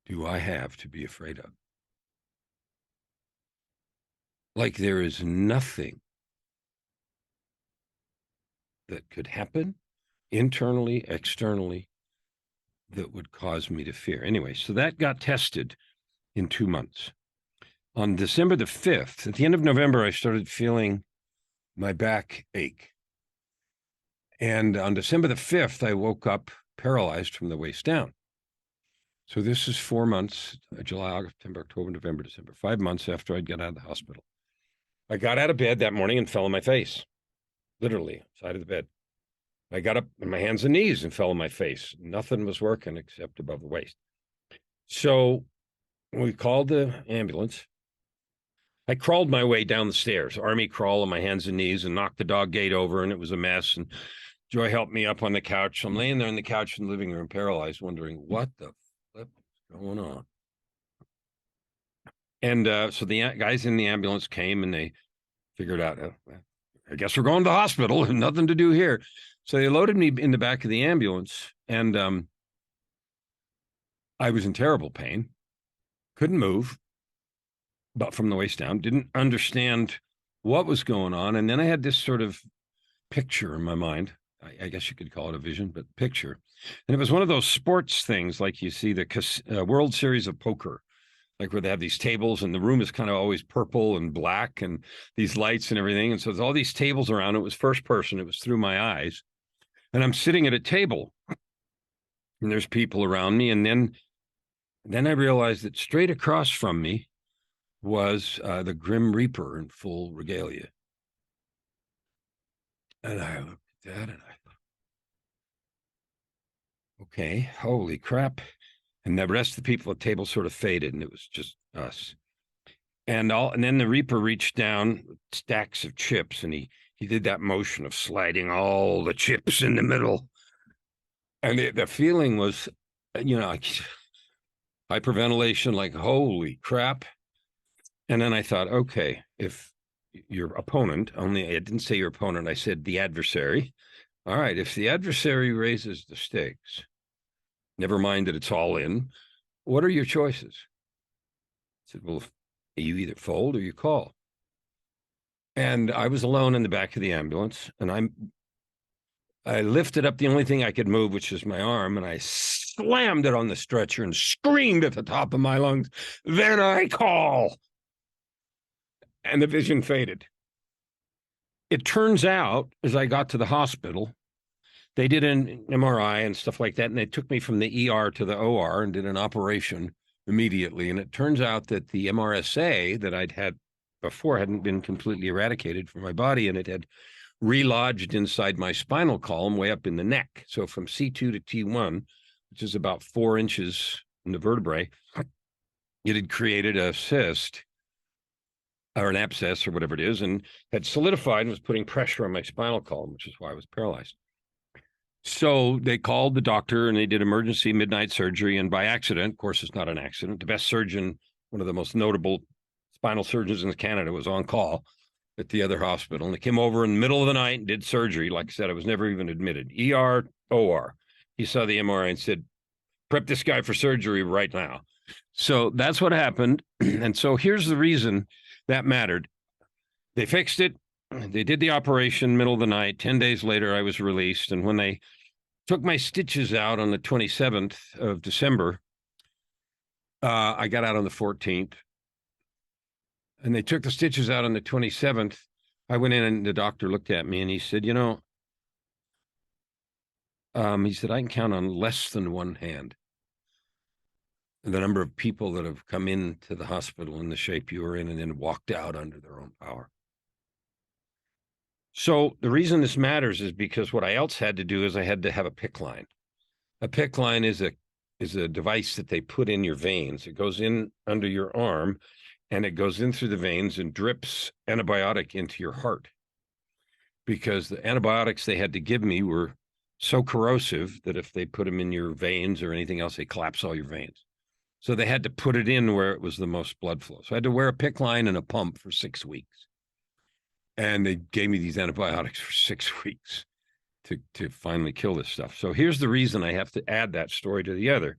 do I have to be afraid of? Like, there is nothing that could happen internally, externally, that would cause me to fear." Anyway, so that got tested in 2 months. On December the 5th, at the end of November, I started feeling my back ache. And on December the 5th, I woke up paralyzed from the waist down. So this is 4 months, July, August, September, October, November, December, 5 months after I'd got out of the hospital. I got out of bed that morning and fell on my face, literally, side of the bed. I got up on my hands and knees and fell on my face. Nothing was working except above the waist. So we called the ambulance. I crawled my way down the stairs, army crawl on my hands and knees, and knocked the dog gate over, and it was a mess. And Joy helped me up on the couch. I'm laying there on the couch in the living room, paralyzed, wondering what the flip is going on. And so the guys in the ambulance came, and they figured out, I guess we're going to the hospital. Nothing to do here. So they loaded me in the back of the ambulance, and I was in terrible pain, couldn't move, but from the waist down, didn't understand what was going on. And then I had this sort of picture in my mind. I guess you could call it a vision, but picture. And it was one of those sports things like you see the World Series of Poker, like where they have these tables and the room is kind of always purple and black and these lights and everything. And so there's all these tables around. It was first person. It was through my eyes. And I'm sitting at a table and there's people around me. And then I realized that straight across from me was the Grim Reaper in full regalia. And I looked at that and I thought, okay, holy crap. And the rest of the people at the table sort of faded, and it was just us. And then the Reaper reached down with stacks of chips, and he did that motion of sliding all the chips in the middle. And the feeling was, hyperventilation, like, holy crap. And then I thought, okay, if your opponent. Only I didn't say your opponent. I said the adversary. All right. If the adversary raises the stakes, never mind that it's all in, what are your choices? I said, well, you either fold or you call. And I was alone in the back of the ambulance, and I lifted up the only thing I could move, which is my arm, and I slammed it on the stretcher and screamed at the top of my lungs, "Then I call." And the vision faded. It turns out, as I got to the hospital, they did an MRI and stuff like that, and they took me from the ER to the OR and did an operation immediately. And it turns out that the MRSA that I'd had before hadn't been completely eradicated from my body, and it had relodged inside my spinal column way up in the neck. So from C2 to T1, which is about 4 inches in the vertebrae, it had created a cyst or an abscess or whatever it is, and had solidified and was putting pressure on my spinal column, which is why I was paralyzed. So they called the doctor and they did emergency midnight surgery. And by accident, of course, it's not an accident, the best surgeon, one of the most notable spinal surgeons in Canada, was on call at the other hospital. And they came over in the middle of the night and did surgery. Like I said, I was never even admitted. ER, OR. He saw the MRI and said, "Prep this guy for surgery right now." So that's what happened. And so here's the reason that mattered. They fixed it. They did the operation middle of the night. 10 days later, I was released. And when they took my stitches out on the 27th of December, I got out on the 14th. And they took the stitches out on the 27th. I went in and the doctor looked at me and he said, he said, I can count on less than one hand the number of people that have come into the hospital in the shape you were in and then walked out under their own power. So the reason this matters is because what I else had to do is I had to have a PICC line. A PICC line is a device that they put in your veins. It goes in under your arm and it goes in through the veins and drips antibiotic into your heart, because the antibiotics they had to give me were so corrosive that if they put them in your veins or anything else, they collapse all your veins. So they had to put it in where it was the most blood flow. So I had to wear a PICC line and a pump for 6 weeks. And they gave me these antibiotics for 6 weeks to finally kill this stuff. So here's the reason I have to add that story to the other.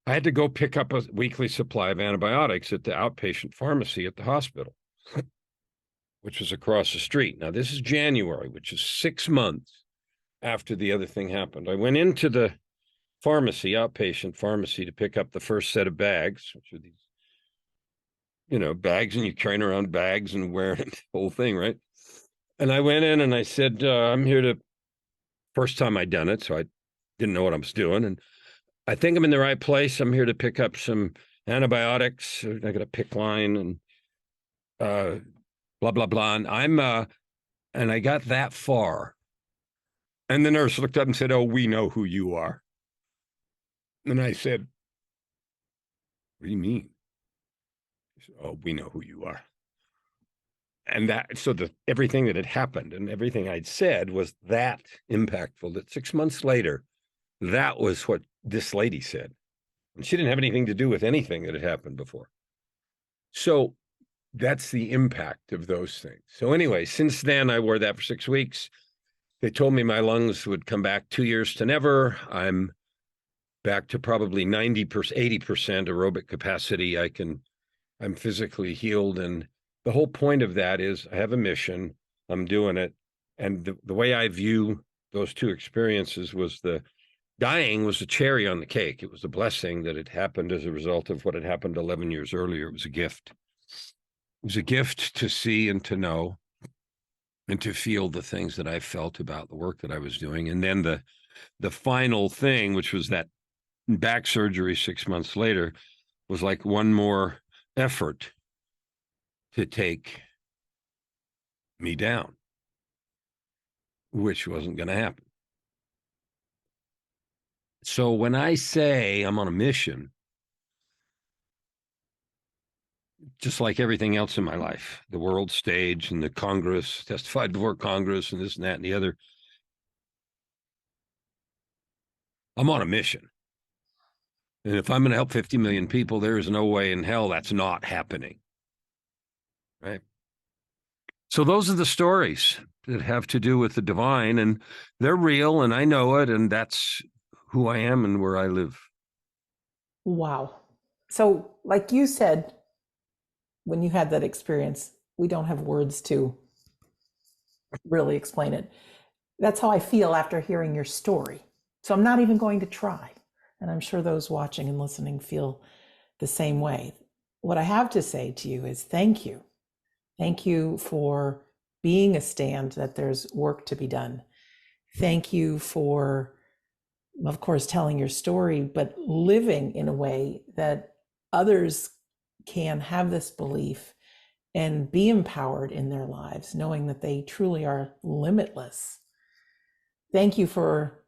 I had to go pick up a weekly supply of antibiotics at the outpatient pharmacy at the hospital, which was across the street. Now, this is January, which is 6 months after the other thing happened. I went into the pharmacy, outpatient pharmacy, to pick up the first set of bags, which are these, bags, and you're carrying around bags and wearing the whole thing, right? And I went in and I said, I'm here to, first time I'd done it, so I didn't know what I was doing. And I think I'm in the right place. I'm here to pick up some antibiotics. I got a PICC line and blah, blah, blah. And and I got that far. And the nurse looked up and said, "Oh, we know who you are." And I said, "What do you mean?" She said, "Oh, we know who you are." And so everything that had happened and everything I'd said was that impactful that 6 months later, that was what this lady said. And she didn't have anything to do with anything that had happened before. So that's the impact of those things. So anyway, since then, I wore that for 6 weeks. They told me my lungs would come back 2 years to never. I'm back to probably 90%, 80% aerobic capacity. I'm physically healed. And the whole point of that is I have a mission. I'm doing it. And the way I view those two experiences was the dying was a cherry on the cake. It was a blessing that had happened as a result of what had happened 11 years earlier. It was a gift. It was a gift to see and to know and to feel the things that I felt about the work that I was doing. And then the final thing, which was that back surgery 6 months later, was like one more effort to take me down, which wasn't going to happen. So when I say I'm on a mission, just like everything else in my life, the world stage and the Congress, testified before Congress and this and that and the other, I'm on a mission. And if I'm going to help 50 million people, there is no way in hell that's not happening. Right? So those are the stories that have to do with the divine, and they're real, and I know it, and that's who I am and where I live. Wow. So, like you said, when you had that experience, we don't have words to really explain it. That's how I feel after hearing your story. So, I'm not even going to try. And I'm sure those watching and listening feel the same way. What I have to say to you is thank you. Thank you for being a stand that there's work to be done. Thank you for, of course, telling your story, but living in a way that others can have this belief and be empowered in their lives, knowing that they truly are limitless. Thank you for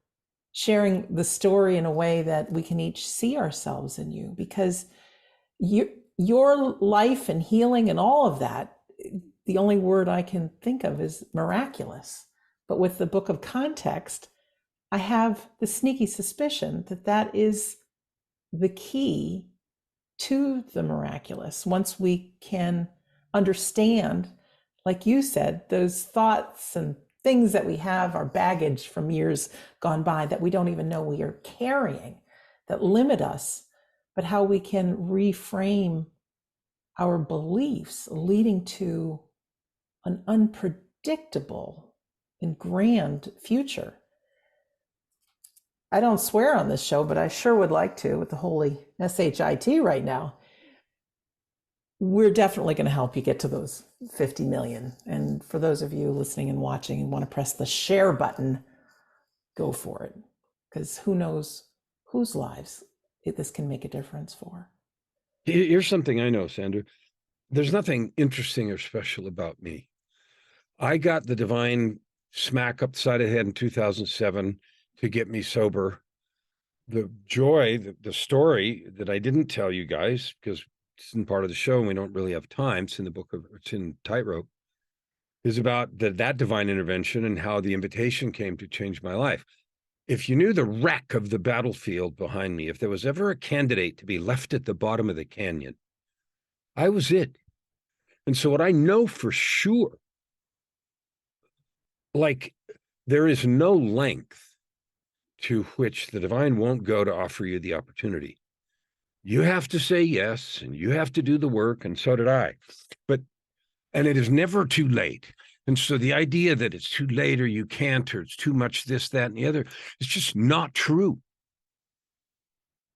sharing the story in a way that we can each see ourselves in you, because your life and healing and all of that, the only word I can think of is miraculous. But with the book of context, I have the sneaky suspicion that that is the key to the miraculous. Once we can understand, like you said, those thoughts and things that we have, our baggage from years gone by that we don't even know we are carrying, that limit us, but how we can reframe our beliefs, leading to an unpredictable and grand future. I don't swear on this show, but I sure would like to with the holy SHIT right now. We're definitely going to help you get to those 50 million. And for those of you listening and watching and want to press the share button, go for it. Because who knows whose lives this can make a difference for. Here's something I know, Sandra. There's nothing interesting or special about me. I got the divine smack up the side of the head in 2007 to get me sober. The joy, the story that I didn't tell you guys, because it's in part of the show and we don't really have time, it's in the book of, it's in Tightrope, is about that divine intervention and how the invitation came to change my life. If you knew the wreck of the battlefield behind me, if there was ever a candidate to be left at the bottom of the canyon, I was it. And so what I know for sure, like, there is no length to which the divine won't go to offer you the opportunity. You have to say yes, and you have to do the work, and so did I. And it is never too late. And so the idea that it's too late or you can't or it's too much this, that, and the other is just not true.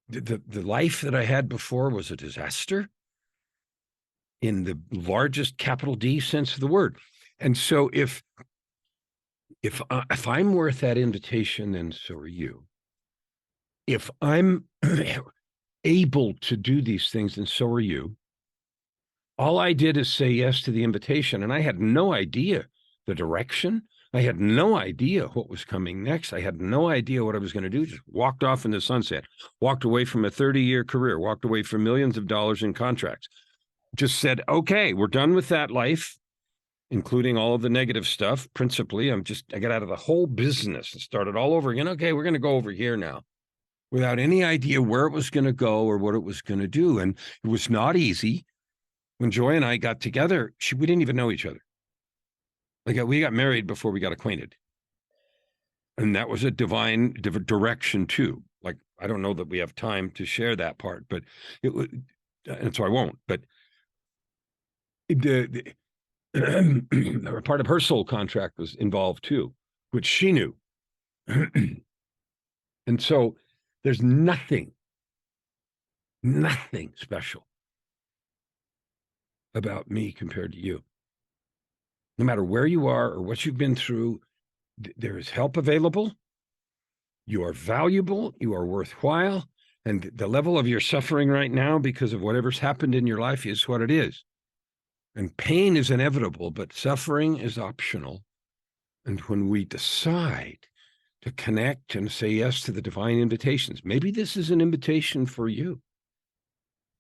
The life that I had before was a disaster in the largest capital D sense of the word. And so if I'm worth that invitation, then so are you. If I'm able to do these things, then so are you. All I did is say yes to the invitation, and I had no idea the direction. I had no idea what was coming next. I had no idea what I was going to do. Just walked off in the sunset, walked away from a 30-year career, walked away from millions of dollars in contracts. Just said, okay, we're done with that life, including all of the negative stuff. Principally, I got out of the whole business and started all over again. Okay, we're going to go over here now, without any idea where it was going to go or what it was going to do. And it was not easy. When Joy and I got together, we didn't even know each other. Like, we got married before we got acquainted. And that was a divine direction too. Like, I don't know that we have time to share that part, but it was, and so I won't, but part of her soul contract was involved too, which she knew. And so there's nothing special about me compared to you. No matter where you are or what you've been through, there is help available. You are valuable. You are worthwhile. And the level of your suffering right now, because of whatever's happened in your life, is what it is. And pain is inevitable, but suffering is optional. And when we decide to connect and say yes to the divine invitations, maybe this is an invitation for you.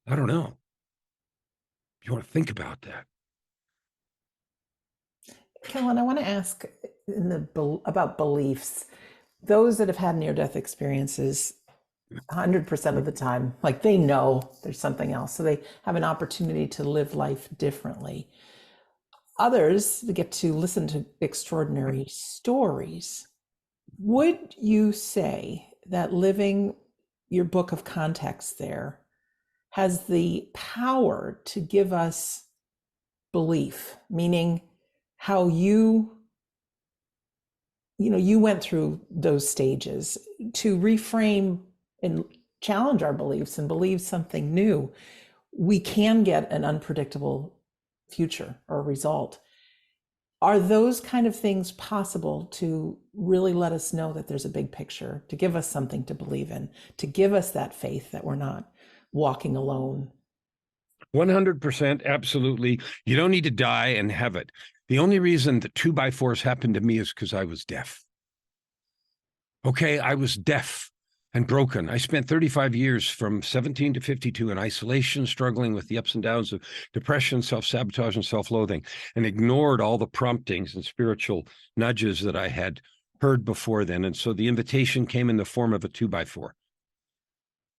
I don't know. You want to think about that. Kellan, I want to ask about beliefs. Those that have had near-death experiences, 100% of the time, like, they know there's something else. So they have an opportunity to live life differently. others get to listen to extraordinary stories. Would you say that living your book of context there has the power to give us belief, meaning how you went through those stages to reframe and challenge our beliefs and believe something new? We can get an unpredictable future or result. Are those kind of things possible to really let us know that there's a big picture, to give us something to believe in, to give us that faith that we're not walking alone? 100%, absolutely. You don't need to die and have it. The only reason the 2x4s happened to me is because I was deaf. Okay, I was deaf and broken. I spent 35 years from 17 to 52 in isolation, struggling with the ups and downs of depression, self-sabotage, and self-loathing, and ignored all the promptings and spiritual nudges that I had heard before then. And so the invitation came in the form of a 2x4.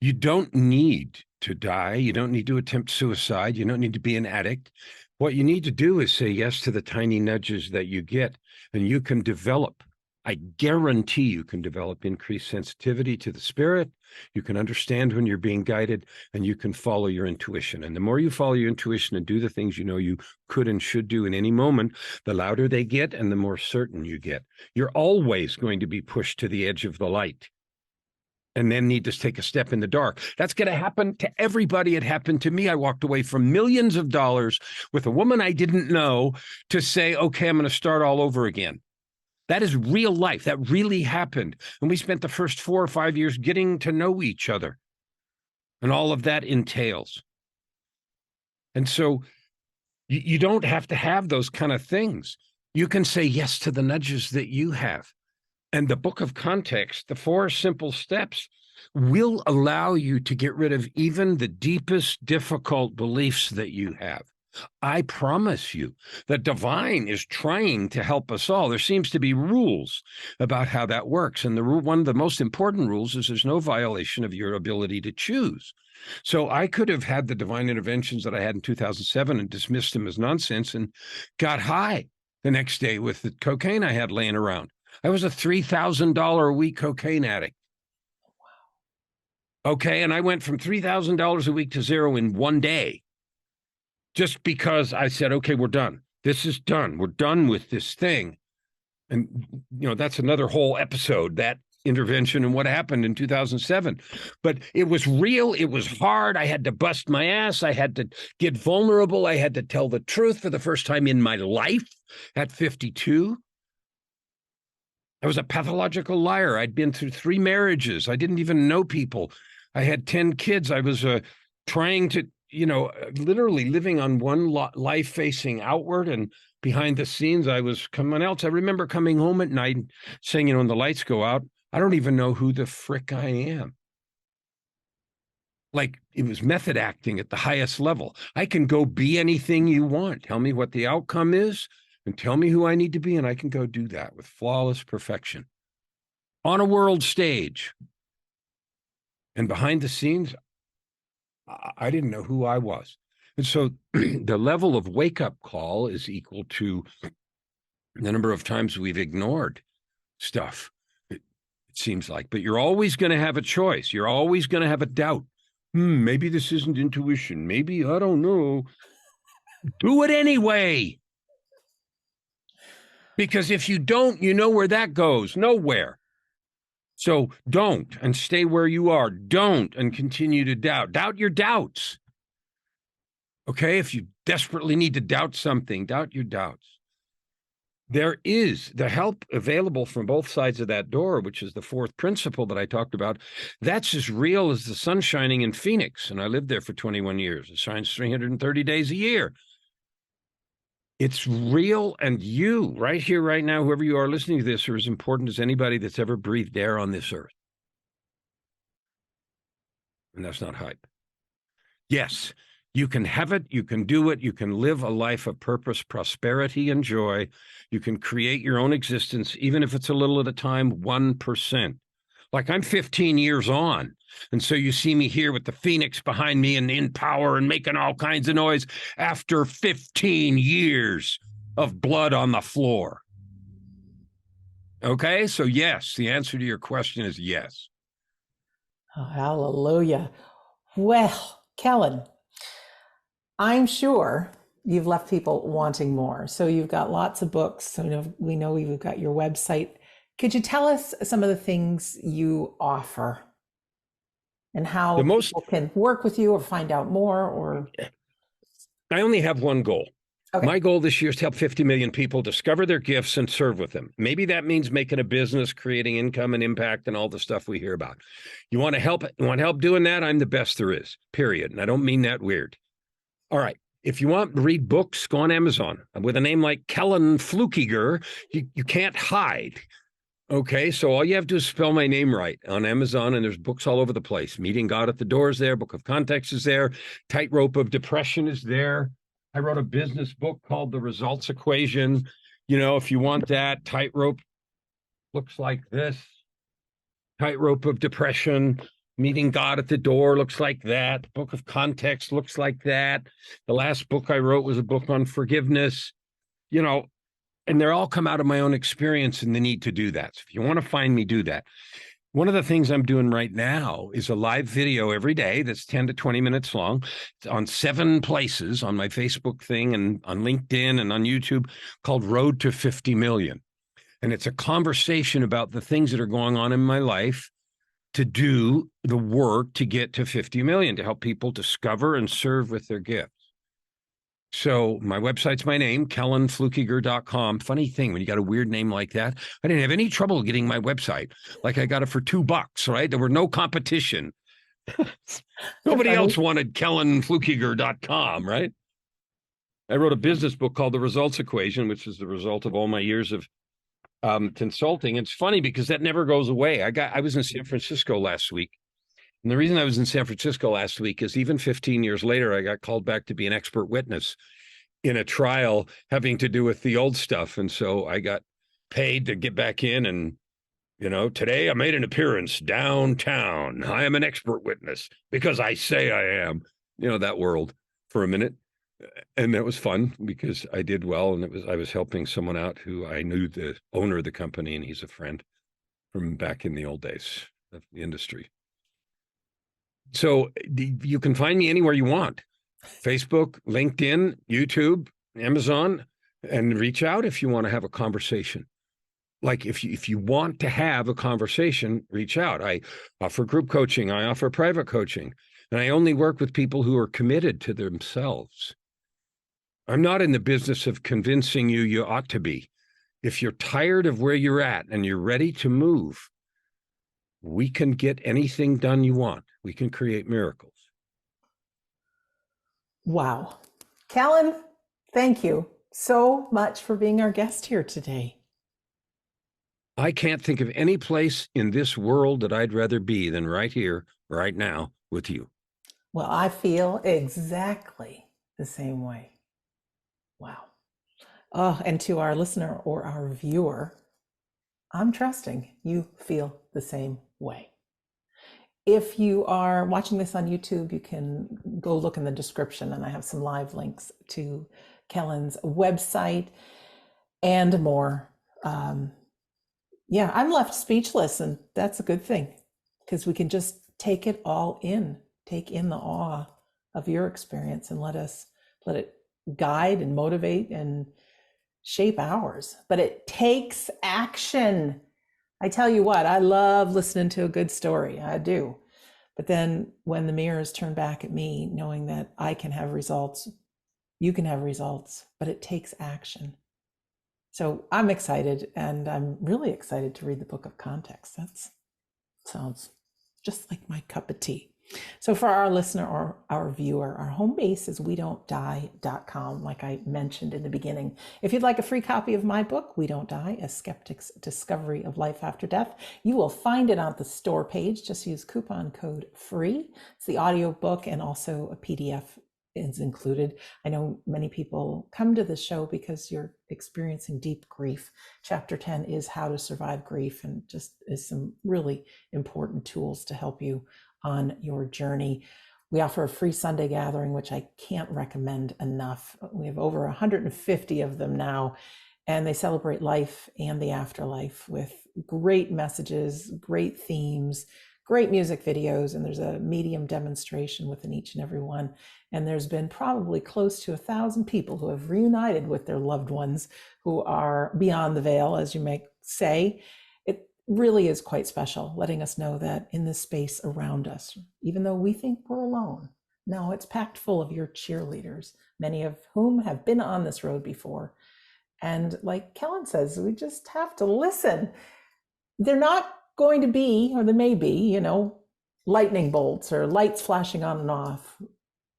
You don't need to die. You don't need to attempt suicide. You don't need to be an addict. What you need to do is say yes to the tiny nudges that you get, and you can develop. I guarantee you can develop increased sensitivity to the spirit. You can understand when you're being guided, and you can follow your intuition. And the more you follow your intuition and do the things you know you could and should do in any moment, the louder they get and the more certain you get. You're always going to be pushed to the edge of the light and then need to take a step in the dark. That's going to happen to everybody. It happened to me. I walked away from millions of dollars with a woman I didn't know to say, okay, I'm going to start all over again. That is real life. That really happened. And we spent the first 4 or 5 years getting to know each other. And all of that entails. And so you don't have to have those kind of things. You can say yes to the nudges that you have. And the book of context, the 4 simple steps, will allow you to get rid of even the deepest, difficult beliefs that you have. I promise you, the divine is trying to help us all. There seems to be rules about how that works. And one of the most important rules is there's no violation of your ability to choose. So I could have had the divine interventions that I had in 2007 and dismissed them as nonsense and got high the next day with the cocaine I had laying around. I was a $3,000 a week cocaine addict. Okay, and I went from $3,000 a week to zero in one day. Just because I said, okay, we're done. This is done. We're done with this thing. And, that's another whole episode, that intervention and what happened in 2007. But it was real. It was hard. I had to bust my ass. I had to get vulnerable. I had to tell the truth for the first time in my life at 52. I was a pathological liar. I'd been through 3 marriages. I didn't even know people. I had 10 kids. I was trying to, literally living on one life facing outward, and behind the scenes, I was someone else. I remember coming home at night saying, when the lights go out, I don't even know who the frick I am. Like, it was method acting at the highest level. I can go be anything you want. Tell me what the outcome is and tell me who I need to be, and I can go do that with flawless perfection on a world stage. And behind the scenes, I didn't know who I was. And so the level of wake-up call is equal to the number of times we've ignored stuff, it seems like. But you're always going to have a choice. You're always going to have a doubt. Maybe this isn't intuition. Maybe, I don't know. Do it anyway. Because if you don't, you know where that goes. Nowhere. So don't, and stay where you are. Don't, and continue to doubt. Doubt your doubts. Okay? If you desperately need to doubt something, doubt your doubts. There is the help available from both sides of that door, which is the 4th principle that I talked about. That's as real as the sun shining in Phoenix. And I lived there for 21 years. It shines 330 days a year. It's real, and you, right here, right now, whoever you are listening to this, are as important as anybody that's ever breathed air on this earth. And that's not hype. Yes, you can have it, you can do it, you can live a life of purpose, prosperity, and joy. You can create your own existence, even if it's a little at a time, 1%. Like, I'm 15 years on. And so you see me here with the Phoenix behind me and in power and making all kinds of noise after 15 years. of blood on the floor. Okay, so yes, the answer to your question is yes. Oh, hallelujah. Well, Kellan, I'm sure you've left people wanting more. So you've got lots of books. So we know you've got your website. Could you tell us some of the things you offer and how The most, people can work with you or find out more? Or I only have one goal. okay, My goal this year is to help 50 million people discover their gifts and serve with them. Maybe that means making a business, creating income and impact, and all the stuff we hear about. You want to help? You want help doing that? I'm the best there is, period. And I don't mean that weird. All right. If you want to read books, go on Amazon. With a name like Kellan Fluckiger, you can't hide. Okay, so all you have to do is spell my name right on Amazon, and there's books all over the place. Meeting God at the Door is there. Book of Context is there. Tightrope of Depression is there. I wrote a business book called The Results Equation. You know, if you want that, Tightrope looks like this. Tightrope of Depression. Meeting God at the Door looks like that. Book of Context looks like that. The last book I wrote was a book on forgiveness. You know, and they're all come out of my own experience and the need to do that. So if you want to find me, do that. One of the things I'm doing right now is a live video every day that's 10 to 20 minutes long. It's on 7 places on my Facebook thing and on LinkedIn and on YouTube called Road to 50 Million. And it's a conversation about the things that are going on in my life to do the work to get to 50 million, to help people discover and serve with their gifts. So my website's my name, KellanFluckiger.com. Funny thing, when you got a weird name like that, I didn't have any trouble getting my website. Like I got it for $2, right? There were no competition. Nobody else wanted KellanFluckiger.com, right? I wrote a business book called The Results Equation, which is the result of all my years of consulting. It's funny because that never goes away. I was in San Francisco last week. And the reason I was in San Francisco last week is even 15 years later, I got called back to be an expert witness in a trial having to do with the old stuff. And so I got paid to get back in and, you know, today I made an appearance downtown. I am an expert witness because I say I am, you know, that world for a minute. And that was fun because I did well. And I was helping someone out who I knew the owner of the company, and he's a friend from back in the old days of the industry. So you can find me anywhere you want. Facebook, LinkedIn, YouTube, Amazon, and reach out if you want to have a conversation. Like if you want to have a conversation, reach out. I offer group coaching. I offer private coaching. And I only work with people who are committed to themselves. I'm not in the business of convincing you ought to be. If you're tired of where you're at and you're ready to move, we can get anything done you want. We can create miracles. Wow. Kellan, thank you so much for being our guest here today. I can't think of any place in this world that I'd rather be than right here, right now with you. Well, I feel exactly the same way. Wow. Oh, and to our listener or our viewer, I'm trusting you feel the same way. If you are watching this on YouTube, you can go look in the description, and I have some live links to Kellan's website and more. Yeah, I'm left speechless, and that's a good thing because we can just take it all in, take in the awe of your experience, and let it guide and motivate and shape ours. But it takes action. I tell you what, I love listening to a good story. I do. But then when the mirror is turned back at me, knowing that I can have results, you can have results, but it takes action. So I'm excited, and I'm really excited to read the Book of Context. That sounds just like my cup of tea. So for our listener or our viewer, our home base is wedon'tdie.com, like I mentioned in the beginning. If you'd like a free copy of my book, We Don't Die, A Skeptic's Discovery of Life After Death, you will find it on the store page. Just use coupon code FREE. It's the audio book, and also a PDF is included. I know many people come to the show because you're experiencing deep grief. Chapter 10 is how to survive grief, and just is some really important tools to help you on your journey. We offer a free Sunday gathering, which I can't recommend enough. We have over 150 of them now, and they celebrate life and the afterlife with great messages, great themes, great music videos, and there's a medium demonstration within each and every one. And there's been probably close to 1,000 people who have reunited with their loved ones who are beyond the veil, as you may say. It really is quite special, letting us know that in this space around us, even though we think we're alone, no, it's packed full of your cheerleaders, many of whom have been on this road before. And like Kellan says, we just have to listen. They're not going to be, or there may be, lightning bolts or lights flashing on and off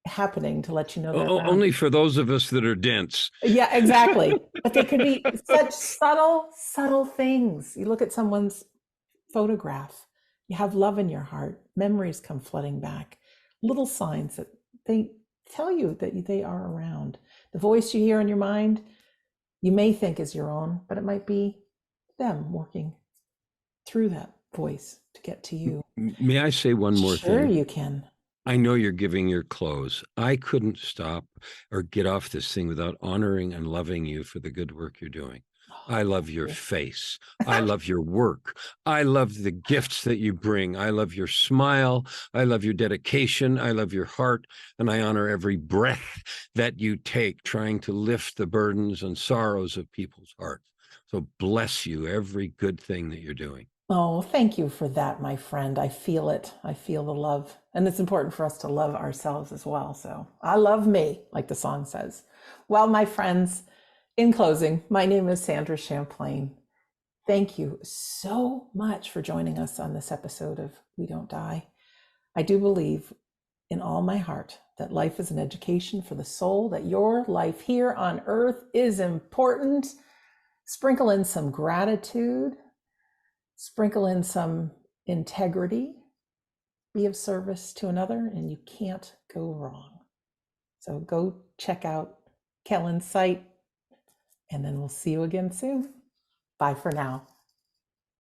happening to let you know they're around. Only for those of us that are dense. Yeah, exactly. But they could be such subtle things. You look at someone's photograph, you have love in your heart, memories come flooding back, little signs that they tell you that they are around. The voice you hear in your mind, you may think is your own, but it might be them working through that voice to get to you. May I say one more thing? Sure, you can. I know you're giving your close. I couldn't stop or get off this thing without honoring and loving you for the good work you're doing. I love your face. I love your work. I love the gifts that you bring. I love your smile. I love your dedication. I love your heart. And I honor every breath that you take trying to lift the burdens and sorrows of people's hearts. So bless you, every good thing that you're doing. Oh, thank you for that, my friend. I feel it. I feel the love. And it's important for us to love ourselves as well. So I love me, like the song says. Well, my friends, in closing, my name is Sandra Champlain. Thank you so much for joining us on this episode of We Don't Die. I do believe in all my heart that life is an education for the soul, that your life here on earth is important. Sprinkle in some gratitude, sprinkle in some integrity, be of service to another, and you can't go wrong. So go check out Kellan's site, and then we'll see you again soon. Bye for now.